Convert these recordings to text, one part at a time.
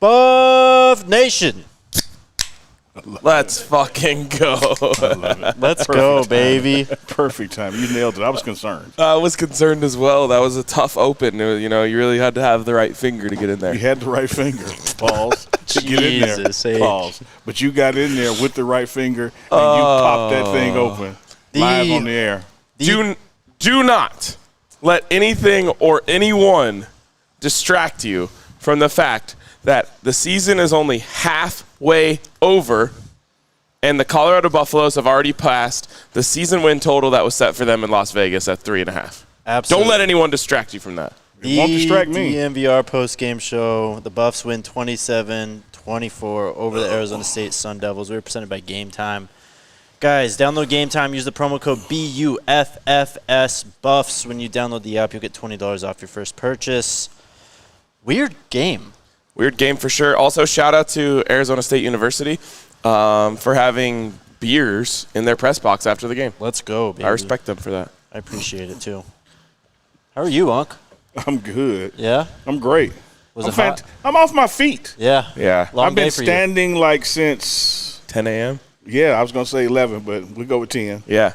Buff Nation. Let's fucking go. Let's go, baby. Perfect time. You nailed it. I was concerned. I was concerned as well. That was a tough open. You know, you really had to have the right finger to get in there. You had the right finger. Pause. To get in there. Pause. But you got in there with the right finger, and you popped that thing open live on the air. Do not let anything or anyone distract you from the fact that the season is only halfway over, and the Colorado Buffaloes have already passed the season win total that was set for them in Las Vegas at 3.5. Absolutely. Don't let anyone distract you from that. It won't distract me. DNVR post-game show. The Buffs win 27-24 over the Arizona State Sun Devils. We were presented by Game Time. Guys, download Game Time. Use the promo code BUFFS Buffs. When you download the app, you'll get $20 off your first purchase. Weird game. Weird game for sure. Also, shout out to Arizona State University for having beers in their press box after the game. Let's go, baby. I respect them for that. I appreciate it, too. How are you, Unc? I'm good. Yeah? I'm great. Was it hot? I'm off my feet. Yeah. Yeah. I've been standing like since 10 a.m.? Yeah, I was going to say 11, but we go with 10. Yeah.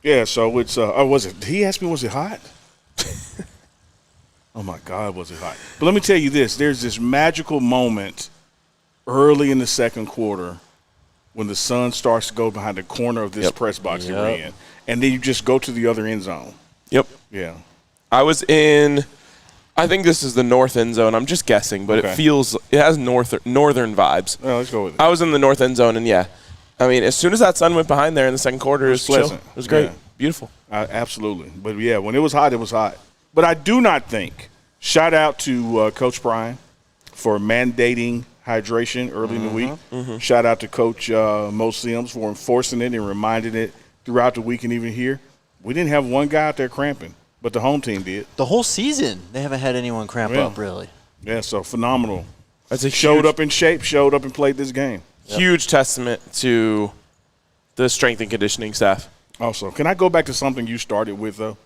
Yeah, so it's was it? He asked me, was it hot? Oh, my God, was it hot. But let me tell you this. There's this magical moment early in the second quarter when the sun starts to go behind the corner of this press box that we're in, and then you just go to the other end zone. Yep. Yeah. I was in – I think this is the north end zone. I'm just guessing, but it has northern vibes. Well, let's go with it. I was in the north end zone, and, I mean, as soon as that sun went behind there in the second quarter, it was pleasant. Chill. It was great. Yeah. Beautiful. Absolutely. But, yeah, when it was hot, it was hot. But I do not think – shout out to Coach Brian for mandating hydration early in the week. Mm-hmm. Shout out to Coach Mo Sims for enforcing it and reminding it throughout the week and even here. We didn't have one guy out there cramping, but the home team did. The whole season, they haven't had anyone cramp up, really. Yeah, so phenomenal. Showed up in shape, showed up and played this game. Huge testament to the strength and conditioning staff. Also, can I go back to something you started with, though,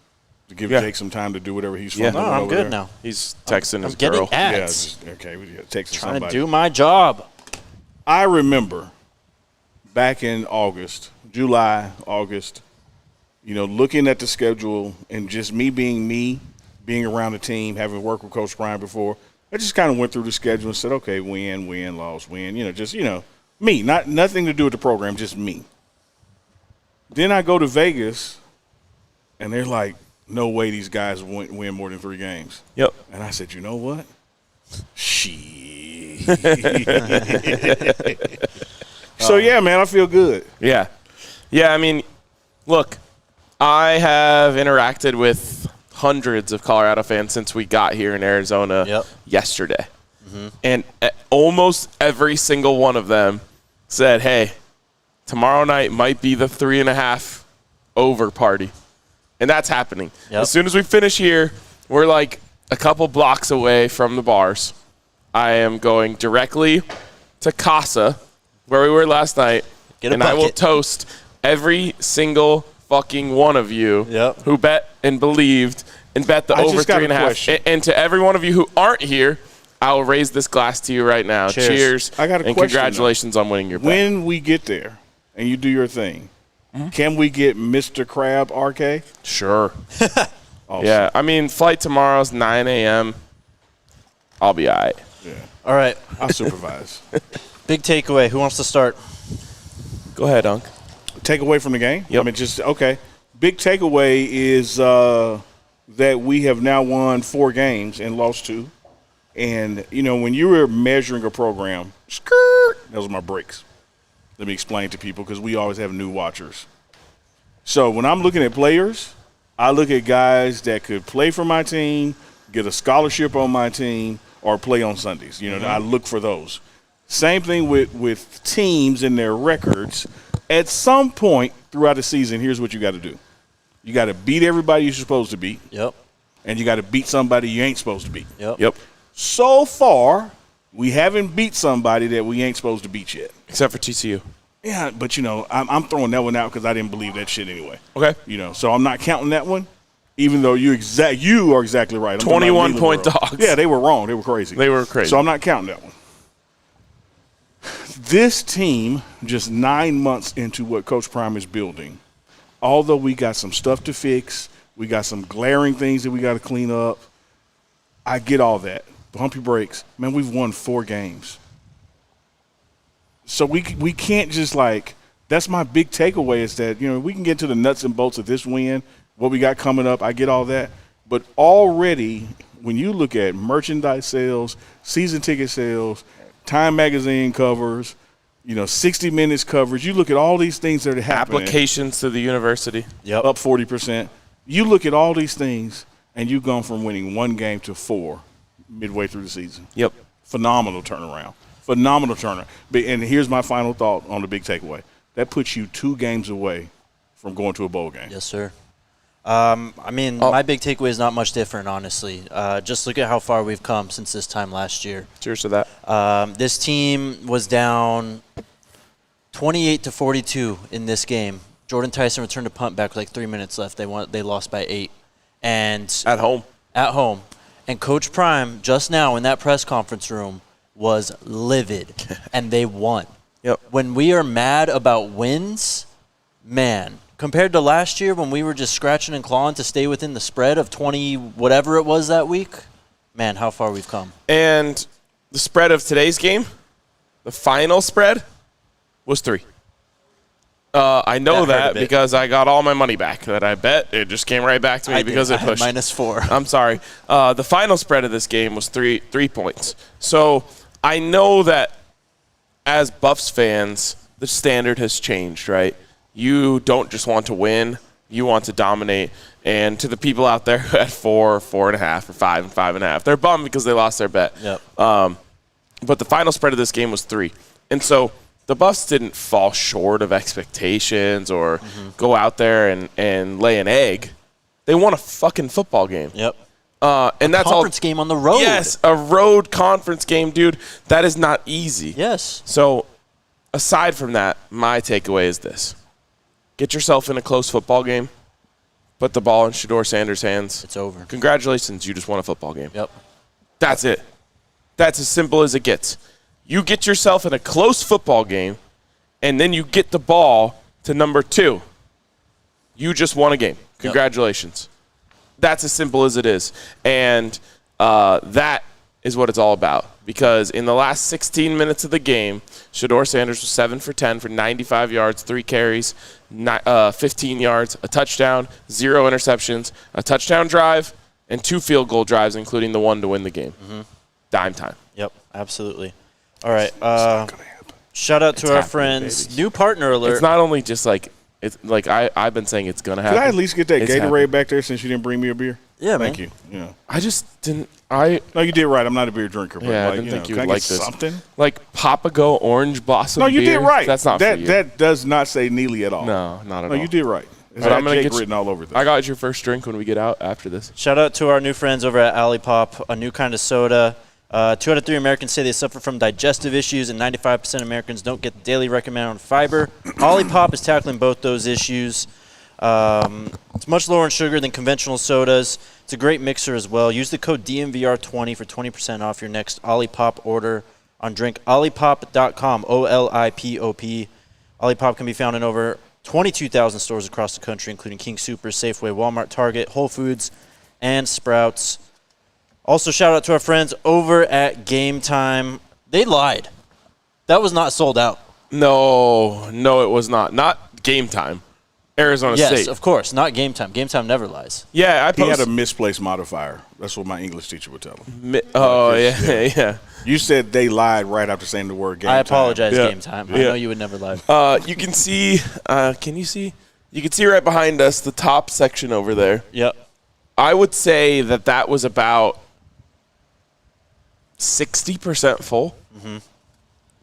to give Jake some time to do whatever he's No, I'm good now. He's texting his I'm getting girl. ads. Yeah, okay, texting Trying somebody. to do my job. I remember back in July, August, looking at the schedule and just me, being around the team, having worked with Coach Brian before, I just kind of went through the schedule and said, okay, win, loss, win, me, nothing to do with the program, just me. Then I go to Vegas, and they're like, no way these guys win more than 3 games. Yep. And I said, you know what? Shit. So, yeah, man, I feel good. Yeah. Yeah, I mean, look, I have interacted with hundreds of Colorado fans since we got here in Arizona yesterday. Mm-hmm. And almost every single one of them said, hey, tomorrow night might be the 3.5 over party. And that's happening. Yep. As soon as we finish here, we're like a couple blocks away from the bars. I am going directly to Casa, where we were last night, and I will toast every single fucking one of you who bet and believed and bet the over 3.5. And to every one of you who aren't here, I will raise this glass to you right now. Cheers. I got a and question, congratulations on winning your bet. When we get there and you do your thing, can we get Mr. Crab RK? Sure. Awesome. Yeah, I mean, flight tomorrow's 9 a.m. I'll be all right. Yeah. All right. I'll supervise. Big takeaway. Who wants to start? Go ahead, Unc. Takeaway from the game? Yep. I mean, okay. Big takeaway is that we have now won 4 games and lost 2. And, when you were measuring a program, those are my breaks. Let me explain to people because we always have new watchers. So when I'm looking at players, I look at guys that could play for my team, get a scholarship on my team, or play on Sundays. I look for those. Same thing with teams and their records. At some point throughout the season, here's what you got to do. You got to beat everybody you're supposed to beat. Yep. And you got to beat somebody you ain't supposed to beat. Yep. So far, we haven't beat somebody that we ain't supposed to beat yet. Except for TCU. Yeah, but, I'm throwing that one out because I didn't believe that shit anyway. Okay. So I'm not counting that one, even though you are exactly right. 21-point dogs. Yeah, they were wrong. They were crazy. They were crazy. So I'm not counting that one. This team, just 9 months into what Coach Prime is building, although we got some stuff to fix, we got some glaring things that we got to clean up, I get all that. Bumpy breaks. Man, we've won 4 games. So we can't just that's my big takeaway is that, we can get to the nuts and bolts of this win, what we got coming up. I get all that. But already, when you look at merchandise sales, season ticket sales, Time Magazine covers, 60 Minutes coverage, you look at all these things that are happening. Applications to the university. Yep. Up 40%. You look at all these things, and you've gone from winning 1 game to 4 midway through the season. Yep. Phenomenal turnaround. Phenomenal turnaround. And here's my final thought on the big takeaway. That puts you 2 games away from going to a bowl game. Yes, sir. My big takeaway is not much different, honestly. Just look at how far we've come since this time last year. Cheers to that. This team was down 28-42 in this game. Jordan Tyson returned a punt back with 3 minutes left. They lost by 8. And At home. And Coach Prime, just now in that press conference room, was livid, and they won. Yep. When we are mad about wins, man, compared to last year when we were just scratching and clawing to stay within the spread of 20 whatever it was that week, man, how far we've come. And the spread of today's game, the final spread, was 3. I know that because I got all my money back that I bet. It just came right back to me because it pushed. I had -4. I'm sorry. The final spread of this game was 3 points. So I know that as Buffs fans, the standard has changed, right? You don't just want to win. You want to dominate. And to the people out there who had 4, 4.5, or 5 and 5.5, they're bummed because they lost their bet. Yep. But the final spread of this game was 3. And so the Buffs didn't fall short of expectations or go out there and lay an egg. They won a fucking football game. Yep. And that's conference game on the road. Yes, a road conference game, dude. That is not easy. Yes. So aside from that, my takeaway is this. Get yourself in a close football game. Put the ball in Shedeur Sanders' hands. It's over. Congratulations, you just won a football game. Yep. That's it. That's as simple as it gets. You get yourself in a close football game, and then you get the ball to number 2. You just won a game. Congratulations. Yep. That's as simple as it is. And that is what it's all about. Because in the last 16 minutes of the game, Shedeur Sanders was 7 for 10 for 95 yards, 3 carries, 15 yards, a touchdown, 0 interceptions, a touchdown drive, and 2 field goal drives, including the one to win the game. Dime time. Yep, absolutely. All right. Shout out to our friends. Baby. New partner alert. It's not only just it's like I've been saying it's going to happen. Could I at least get that It's Gatorade happening. back there since you didn't bring me a beer? Yeah, Thank man. you. Yeah. I just didn't. No, you did right. I'm not a beer drinker. But I didn't think you would can I like get this. something? Like Papago Orange Blossom No, you beer? did right. That's not for you. That does not say Neely at all. No, not at No, all. you did right. It's But got I'm gonna Jake get you- written all over this. I got your first drink when we get out after this. Shout out to our new friends over at ALLCITY, a new kind of soda. 2 out of 3 Americans say they suffer from digestive issues, and 95% of Americans don't get the daily recommended amount of fiber. ALLCITY is tackling both those issues. It's much lower in sugar than conventional sodas. It's a great mixer as well. Use the code DNVR20 for 20% off your next ALLCITY order on drinkOllipop.com, OLIPOP. ALLCITY can be found in over 22,000 stores across the country, including King Soopers, Safeway, Walmart, Target, Whole Foods, and Sprouts. Also, shout out to our friends over at Game Time. They lied. That was not sold out. No, it was not. Not Game Time. Arizona State. Yes, of course. Not Game Time. Game Time never lies. Yeah, He had a misplaced modifier. That's what my English teacher would tell him. yeah. You said they lied right after saying the word game time. I apologize, Yeah. Game Time. I Yeah. know you would never lie. You can see. Can you see? You can see right behind us the top section over there. Yep. I would say that was about 60% full.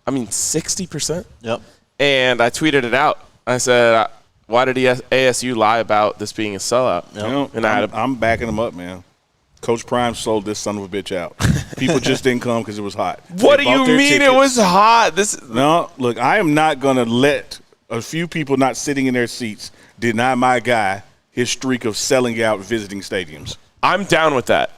I mean, 60%. Yep. And I tweeted it out. I said, why did ASU lie about this being a sellout? Yep. You know, And I'm backing him up, man. Coach Prime sold this son of a bitch out. People just didn't come because it was hot. What They do you bought their mean it tickets. was hot? No, look, I am not going to let a few people not sitting in their seats deny my guy his streak of selling out visiting stadiums. I'm down with that.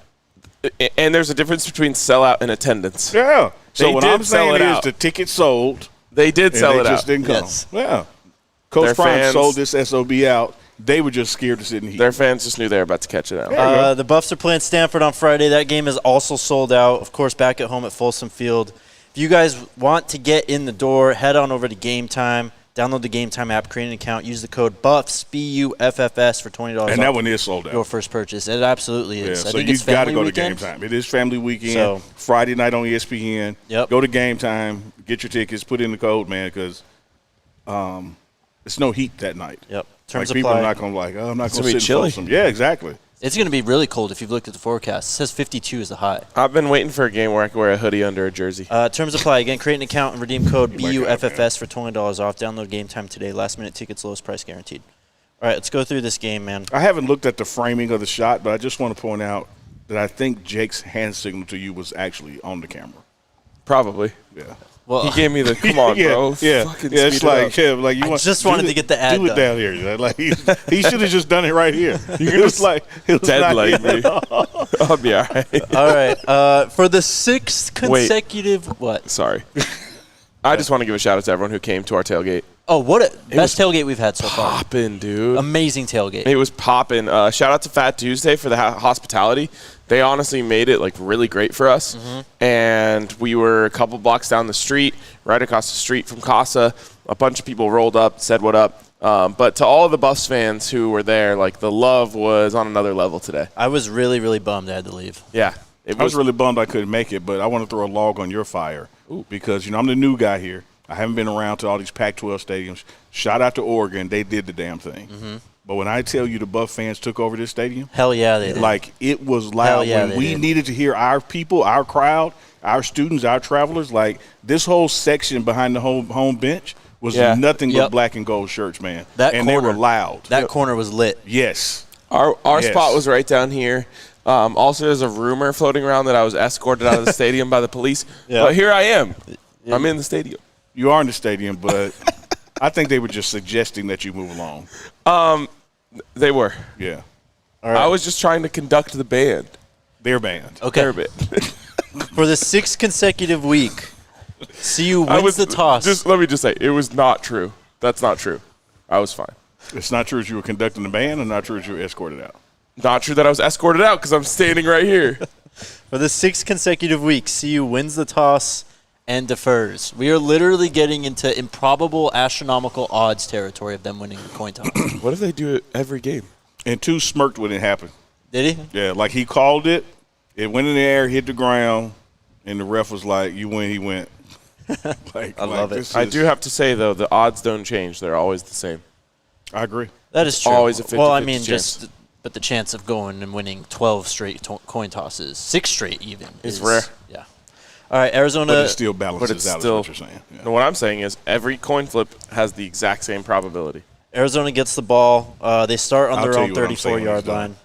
And there's a difference between sellout and attendance. Yeah. So They what did I'm sell saying it is out. the ticket sold. They did sell it out. They just didn't come. Yes. Yeah. Coach Their Prime fans- sold this SOB out. They were just scared to sit in heat. Their fans just knew they were about to catch it out. The Buffs are playing Stanford on Friday. That game is also sold out. Of course, back at home at Folsom Field. If you guys want to get in the door, head on over to Game Time. Download the Game Time app, create an account, use the code BUFFS, BUFFS for $20 and that one is sold out. Your first purchase. It absolutely is. Yeah, I so think you've it's got to family go weekend. to Game Time. It is family weekend. So- Friday night on ESPN. Yep. Go to Game Time. Get your tickets. Put in the code, man, because it's no heat that night. Yep. Like, Terms people apply. are not going to I'm not going gonna to be sit in chilly. Folsom. Yeah, exactly. It's going to be really cold if you've looked at the forecast. It says 52 is the high. I've been waiting for a game where I can wear a hoodie under a jersey. Terms apply. Again, create an account and redeem code You might get it, BUFFS for $20 off. Download Game Time today. Last minute tickets, lowest price guaranteed. All right, let's go through this game, man. I haven't looked at the framing of the shot, but I just want to point out that I think Jake's hand signal to you was actually on the camera. Probably. Yeah. Well, He gave me the come on, bro. Yeah, Fucking yeah. It's speed it like, up. yeah, like you I want. just do wanted it- to get the ad Do it done. down here. You know? Like he should have just done it right here. It was like it was Dead not like here. me. I'll be all right. all right. For the sixth Wait. consecutive what? Sorry. I just want to give a shout out to everyone who came to our tailgate. Oh, what a best tailgate we've had so far. Poppin', dude. Amazing tailgate. It was popping. Shout out to Fat Tuesday for the hospitality. They honestly made it like really great for us. And we were a couple blocks down the street, right across the street from Casa. A bunch of people rolled up, said what up. But to all of the Buffs fans who were there, like the love was on another level today. I was really, really bummed I had to leave. Yeah. It I was really bummed I couldn't make it, but I want to throw a log on your fire because I'm the new guy here. I haven't been around to all these Pac-12 stadiums. Shout out to Oregon. They did the damn thing. But when I tell you the Buff fans took over this stadium, Hell yeah, they did. like it was Hell loud. yeah, When they we did. needed to hear our people, our crowd, our students, our travelers, like this whole section behind the home bench was nothing but Yep. black and gold shirts, man. That and corner, they were loud. That corner was lit. Yes. Our Yes. spot was right down here. Also, there's a rumor floating around that I was escorted out of the stadium by the police. Yeah. But here I am. I'm in the stadium. You are in the stadium, but I think they were just suggesting that you move along. They were. Yeah. All right. I was just trying to conduct the band. Their band. Okay. Their band. For the sixth consecutive week, CU wins the toss. Just let me just say, it was not true. That's not true. I was fine. It's not true as you were conducting the band and not true as you were escorted out. Not true that I was escorted out because I'm standing right here. For the sixth consecutive week, CU wins the toss and defers. We are literally getting into improbable astronomical odds territory of them winning the coin toss. What if they do it every game? And two smirked when it happened. Did he? Yeah, like he called it. It went in the air, hit the ground, and the ref was like, "You win." He went. I love it. I do have to say, though, the odds don't change. They're always the same. I agree. That is true. Always a Well, I 50-50 mean, chance. just but the chance of going and winning 12 straight coin tosses, 6 straight even, It's is rare. Yeah. All right, Arizona. But it still balances But it's out. still. Is what you're saying. Yeah. No, what I'm saying is every coin flip has the exact same probability. Arizona gets the ball. They start on I'll their tell own you what I'm saying when 34-yard he's done.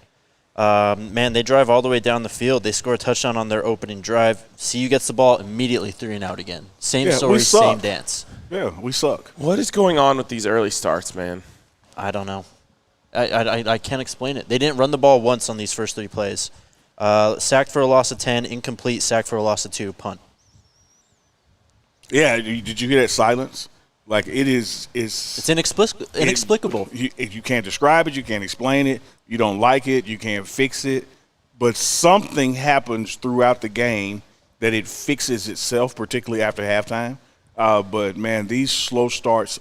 line. Man, they drive all the way down the field. They score a touchdown on their opening drive. CU gets the ball immediately 3 and out again. Same Yeah, story, we suck. same dance. Yeah, we suck. What is going on with these early starts, man? I don't know. I can't explain it. They didn't run the ball once on these first 3 plays. Sacked for a loss of 10, incomplete, sacked for a loss of 2, punt. Yeah, did you hear that silence? Like it's Inexplicable. You can't describe it. You can't explain it. You don't like it. You can't fix it. But something happens throughout the game that it fixes itself, particularly after halftime. But, man, these slow starts,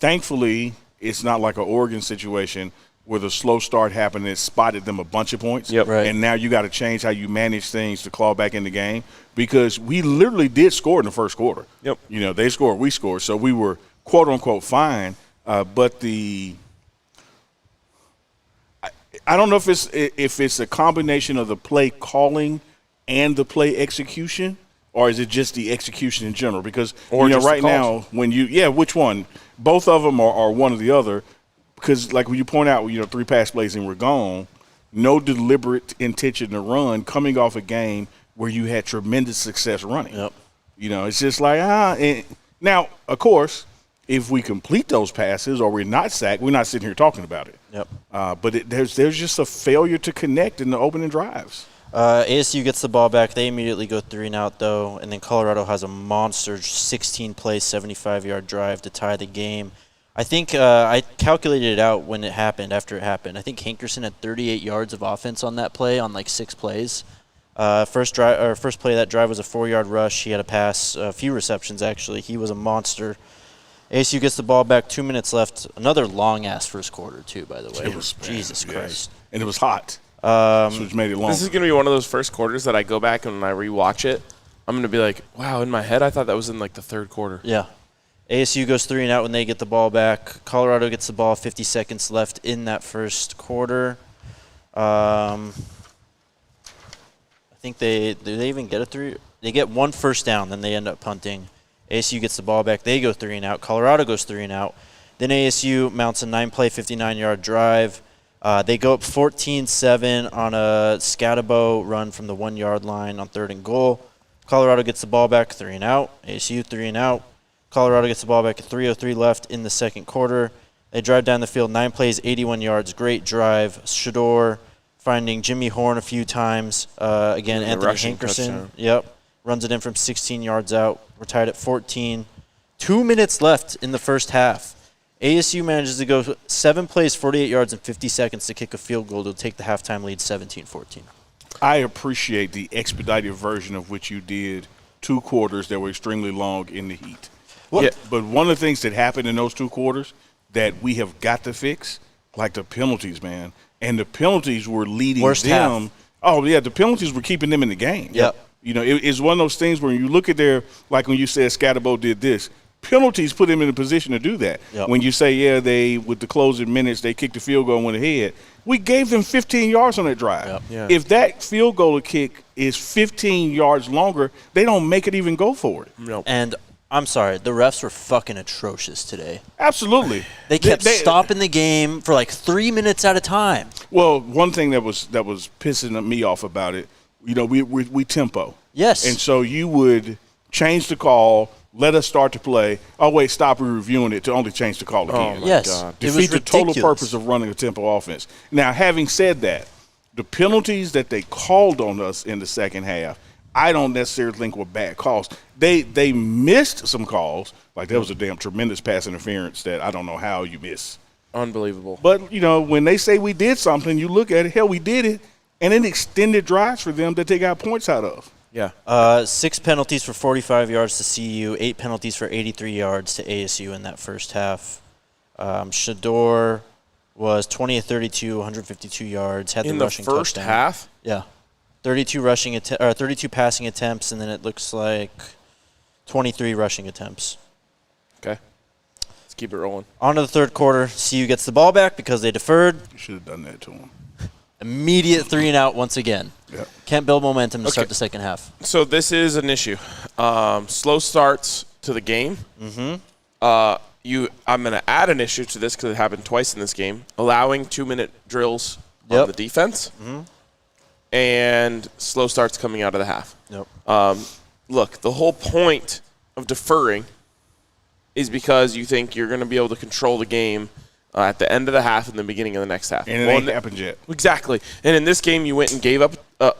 thankfully, it's not like an Oregon situation where the slow start happened and it spotted them a bunch of points. Yep. Right. And now you got to change how you manage things to claw back in the game because we literally did score in the first quarter. Yep. You know, they scored, we scored. So we were, quote, unquote, fine. But I don't know if it's a combination of the play calling and the play execution, or is it just the execution in general? Because Or just the right calls. now, which one? Both of them are one or the other. Because like when you point out, 3 pass plays and we're gone, no deliberate intention to run coming off a game where you had tremendous success running. Yep. It's just like and now, of course, if we complete those passes or we're not sacked, we're not sitting here talking about it. Yep. But there's just a failure to connect in the opening drives. ASU gets the ball back. They immediately go 3-and-out, though, and then Colorado has a monster 16-play, 75-yard drive to tie the game. I think I calculated it out when it happened, after it happened. I think Hankerson had 38 yards of offense on that play on like 6 plays. First play of that drive was a 4-yard rush. He had a pass, a few receptions, actually. He was a monster. ASU gets the ball back, 2 minutes left. Another long-ass first quarter, too, by the way. It was, Jesus Christ. And it was hot. Which made it long. This is going to be one of those first quarters that I go back and when I rewatch it, I'm going to be like, wow, in my head, I thought that was in like the third quarter. Yeah. ASU goes 3-and-out when they get the ball back. Colorado gets the ball, 50 seconds left in that first quarter. I think do they even get a 3? They get 1 first down, then they end up punting. ASU gets the ball back. They go 3-and-out. Colorado goes 3-and-out. Then ASU mounts a 9-play, 59-yard drive. They go up 14-7 on a Scatabo run from the 1-yard line on 3rd and goal. Colorado gets the ball back, 3-and-out. ASU 3-and-out. Colorado gets the ball back at 3:03 left in the second quarter. They drive down the field, 9 plays, 81 yards. Great drive. Shedeur finding Jimmy Horn a few times. Again, Anthony Hankerson. Yep. Runs it in from 16 yards out. We're tied at 14. 2 minutes left in the first half. ASU manages to go 7 plays, 48 yards, and 50 seconds to kick a field goal to take the halftime lead 17-14. I appreciate the expedited version of which you did 2 quarters that were extremely long in the heat. Yeah. But one of the things that happened in those 2 quarters that we have got to fix, like the penalties, man. And the penalties were leading Worst them. half. Oh, yeah, the penalties were keeping them in the game. Yep. You know, it's one of those things where you look at their, like when you said Scatabo did this, penalties put him in a position to do that. Yep. When you say, yeah, they, with the closing minutes, they kicked the field goal and went ahead. We gave them 15 yards on that drive. Yep. Yeah. If that field goal kick is 15 yards longer, they don't make it even go for it. Nope. And I'm sorry, the refs were fucking atrocious today. Absolutely. They kept stopping the game for like 3 minutes at a time. Well, one thing that was pissing me off about it, you know, we tempo. Yes. And so you would change the call, let us start to play. Oh, wait, stop, we're reviewing it to only change the call again. Oh, my Yes. God. It was Defeat the total ridiculous. purpose of running a tempo offense. Now, having said that, the penalties that they called on us in the second half, I don't necessarily think were bad calls. They missed some calls. Like there was a damn tremendous pass interference that I don't know how you miss. Unbelievable. But, you know, when they say we did something, you look at it, hell, we did it, and it extended drives for them that they got points out of. Yeah. 6 penalties for 45 yards to CU, 8 penalties for 83 yards to ASU in that first half. Shedeur was 20 of 32, 152 yards, had In the the rushing first touchdown. half? Yeah. 32 passing attempts, and then it looks like 23 rushing attempts. Okay. Let's keep it rolling. On to the third quarter. CU gets the ball back because they deferred. You should have done that to them. Immediate 3-and-out once again. Yep. Can't build momentum to Okay. start the second half. So this is an issue. Slow starts to the game. Mm-hmm. I'm going to add an issue to this because it happened twice in this game. Allowing 2-minute drills on the defense. Mm-hmm. And slow starts coming out of the half. Yep. Look, the whole point of deferring is because you think you're going to be able to control the game at the end of the half and the beginning of the next half. And it ain't happened yet. Exactly. And in this game, you went and gave up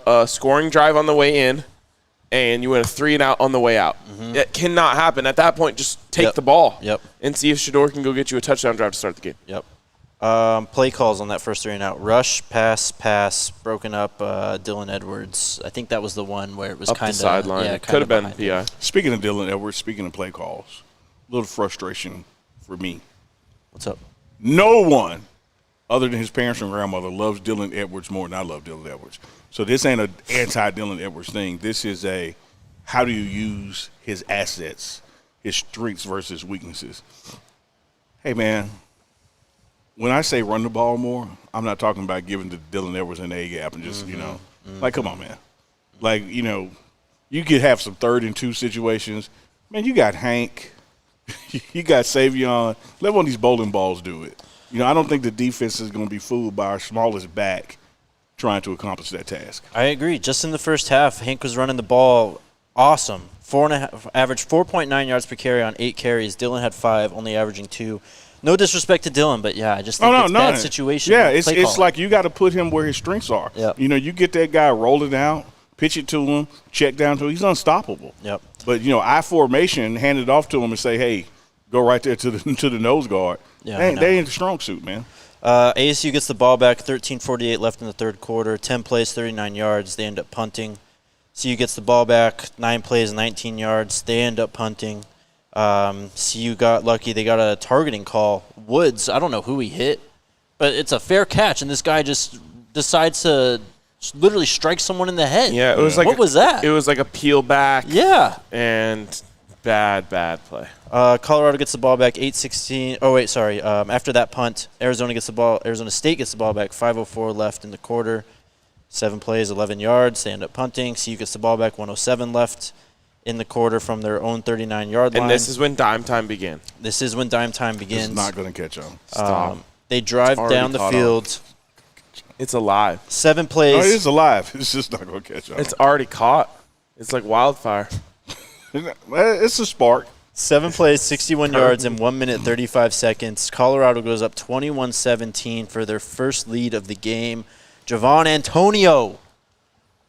a scoring drive on the way in, and you went a 3-and-out on the way out. Mm-hmm. It cannot happen. At that point, just take the ball and see if Shedeur can go get you a touchdown drive to start the game. Yep. Play calls on that first 3-and-out. Rush, pass, broken up, Dylan Edwards. I think that was the one where it was kind of sideline. Yeah, it could have been PI. Speaking of Dylan Edwards, speaking of play calls, a little frustration for me. What's up? No one other than his parents and grandmother loves Dylan Edwards more than I love Dylan Edwards. So this ain't an anti-Dylan Edwards thing. This is a how do you use his assets, his strengths versus weaknesses. Hey, man, when I say run the ball more, I'm not talking about giving to Dylan Edwards an A-gap and just, like, come on, man. Like, you could have some 3rd and 2 situations. Man, you got Hank. You got Savion. Let one of these bowling balls do it. I don't think the defense is going to be fooled by our smallest back trying to accomplish that task. I agree. Just in the first half, Hank was running the ball awesome. Average 4.9 yards per carry on 8 carries. Dylan had 5, only averaging 2. No disrespect to Dylan, but yeah, I just think it's bad situation. Yeah, it's like you got to put him where his strengths are. Yep. You know, you get that guy, roll it out, pitch it to him, check down to him. He's unstoppable. Yep. But, you know, I formation, hand it off to him and say, hey, go right there to the nose guard. Yeah, they ain't the strong suit, man. ASU gets the ball back, 13:48 left in the third quarter, 10 plays, 39 yards. They end up punting. CU gets the ball back, 9 plays, 19 yards. They end up punting. CU got lucky. They got a targeting call. Woods, I don't know who he hit, but it's a fair catch, and this guy just decides to literally strike someone in the head. Yeah, it was like what was that? It was like a peel back. Yeah. And bad play. Colorado gets the ball back, 8:16. Oh, wait, sorry. After that punt, Arizona State gets the ball back, 5:04 left in the quarter. 7 plays, 11 yards. They end up punting. CU gets the ball back, 1:07 left in the quarter from their own 39-yard line. And this is when dime time began. This is when dime time begins. It's not going to catch on. Stop. They drive down the field. It's alive. 7 plays. No, it is alive. It's just not going to catch on. It's already caught. It's like wildfire. It's a spark. 7 plays, 61 yards in 1 minute, 35 seconds. Colorado goes up 21-17 for their first lead of the game. Javon Antonio.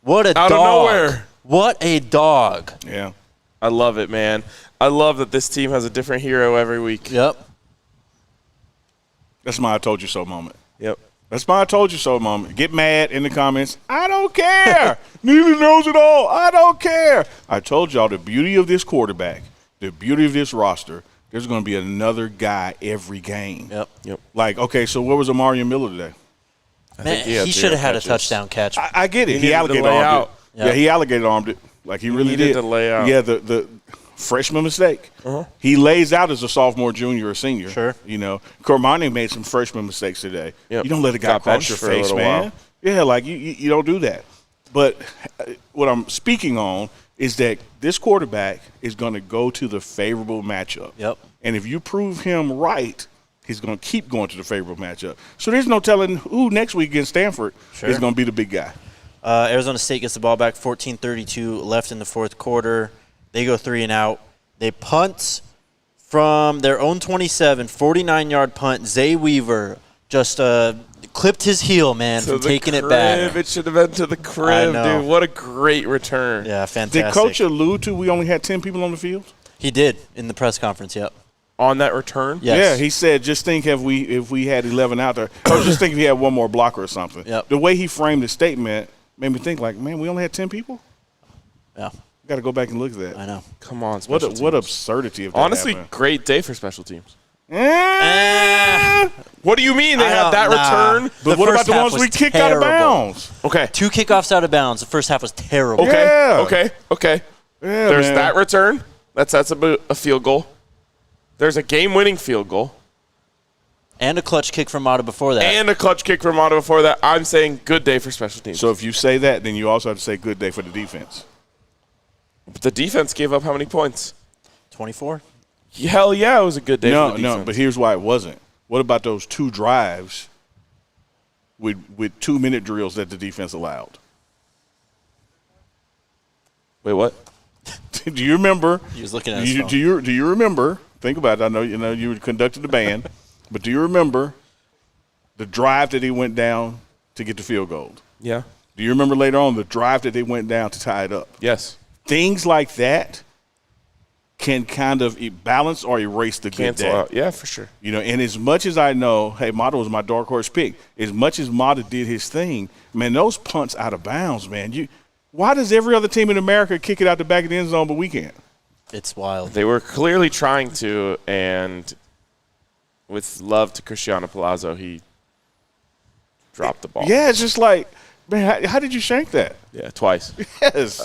What a dog. Out of nowhere. What a dog. Yeah. I love it, man. I love that this team has a different hero every week. Yep. That's my I told you so moment. Yep. That's my I told you so moment. Get mad in the comments. I don't care. Neither knows it all. I don't care. I told y'all the beauty of this quarterback, the beauty of this roster, there's going to be another guy every game. Yep. Like, okay, so where was Amari Miller today? Man, he should have had a touchdown catch. I get it. He alligator armed it. Yep. Yeah, he alligator armed it. Like he really needed did. to lay out. Yeah, the freshman mistake. He lays out as a sophomore, junior, or senior. Sure. You know, Cormani made some freshman mistakes today. Yep. You don't let a guy Got cross benched your for a face, little man. while. Yeah, like you don't do that. But what I'm speaking on is that this quarterback is going to go to the favorable matchup. Yep. And if you prove him right, he's going to keep going to the favorable matchup. So there's no telling who next week against Stanford is going to be the big guy. Arizona State gets the ball back, 14:32 left in the fourth quarter. They go 3 and out. They punt from their own 27, 49-yard punt. Zay Weaver just clipped his heel, man, from taking it back. It should have been to the crib, dude. What a great return. Yeah, fantastic. Did Coach allude to we only had 10 people on the field? He did in the press conference, yep. On that return? Yes. Yeah, he said, just think if we had 11 out there. Or just think if he had one more blocker or something. Yep. The way he framed the statement made me think, like, man, we only had 10 people? Yeah. Got to go back and look at that. I know. Come on, What special teams. absurdity if that Honestly, happened. great day for special teams. Eh. What do you mean they had that return? But what about the ones we kicked out of bounds? Okay. 2 kickoffs out of bounds. The first half was terrible. Okay. Yeah. Okay. Yeah, There's man. that return. That's a field goal. There's a game-winning field goal. And a clutch kick from Mata before that. And a clutch kick from Otto before that. I'm saying good day for special teams. So if you say that, then you also have to say good day for the defense. But the defense gave up how many points? 24? Hell yeah, it was a good day for the defense. No, but here's why it wasn't. What about those 2 drives with 2-minute drills that the defense allowed? Wait, what? Do you remember? He was looking at his phone. Do you remember? Think about it. I know you conducted the band, but do you remember the drive that he went down to get the field goal? Yeah. Do you remember later on the drive that they went down to tie it up? Yes. Things like that can kind of balance or erase the good Cancel day. out. Yeah, for sure. You know, and as much as I know, hey, Mata was my dark horse pick. As much as Mata did his thing, man, those punts out of bounds, man. Why does every other team in America kick it out the back of the end zone, but we can't? It's wild. They were clearly trying to, and with love to Cristiano Palazzo, he dropped the ball. Yeah, it's just like, man, how did you shank that? Yeah, twice. Yes.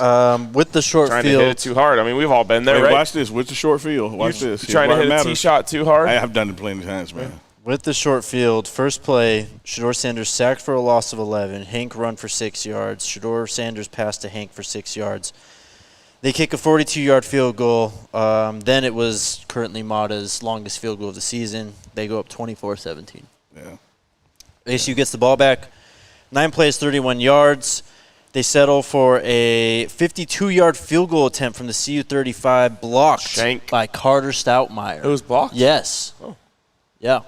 With the short Trying field. to hit it too hard. I mean, we've all been there, Hey, right? watch this. With the short field. Watch this. Trying to Here's hit why it a tee matters. shot too hard? I have done it plenty of times, man. With the short field, first play, Shedeur Sanders sacked for a loss of 11. Hank run for 6 yards. Shedeur Sanders passed to Hank for 6 yards. They kick a 42-yard field goal. Then it was currently Mata's longest field goal of the season. They go up 24-17. Yeah. ASU gets the ball back. 9 plays, 31 yards. They settle for a 52-yard field goal attempt from the CU 35, blocked Shank. by Carter Stoutmeyer. It was blocked? Yes. Oh. Yeah.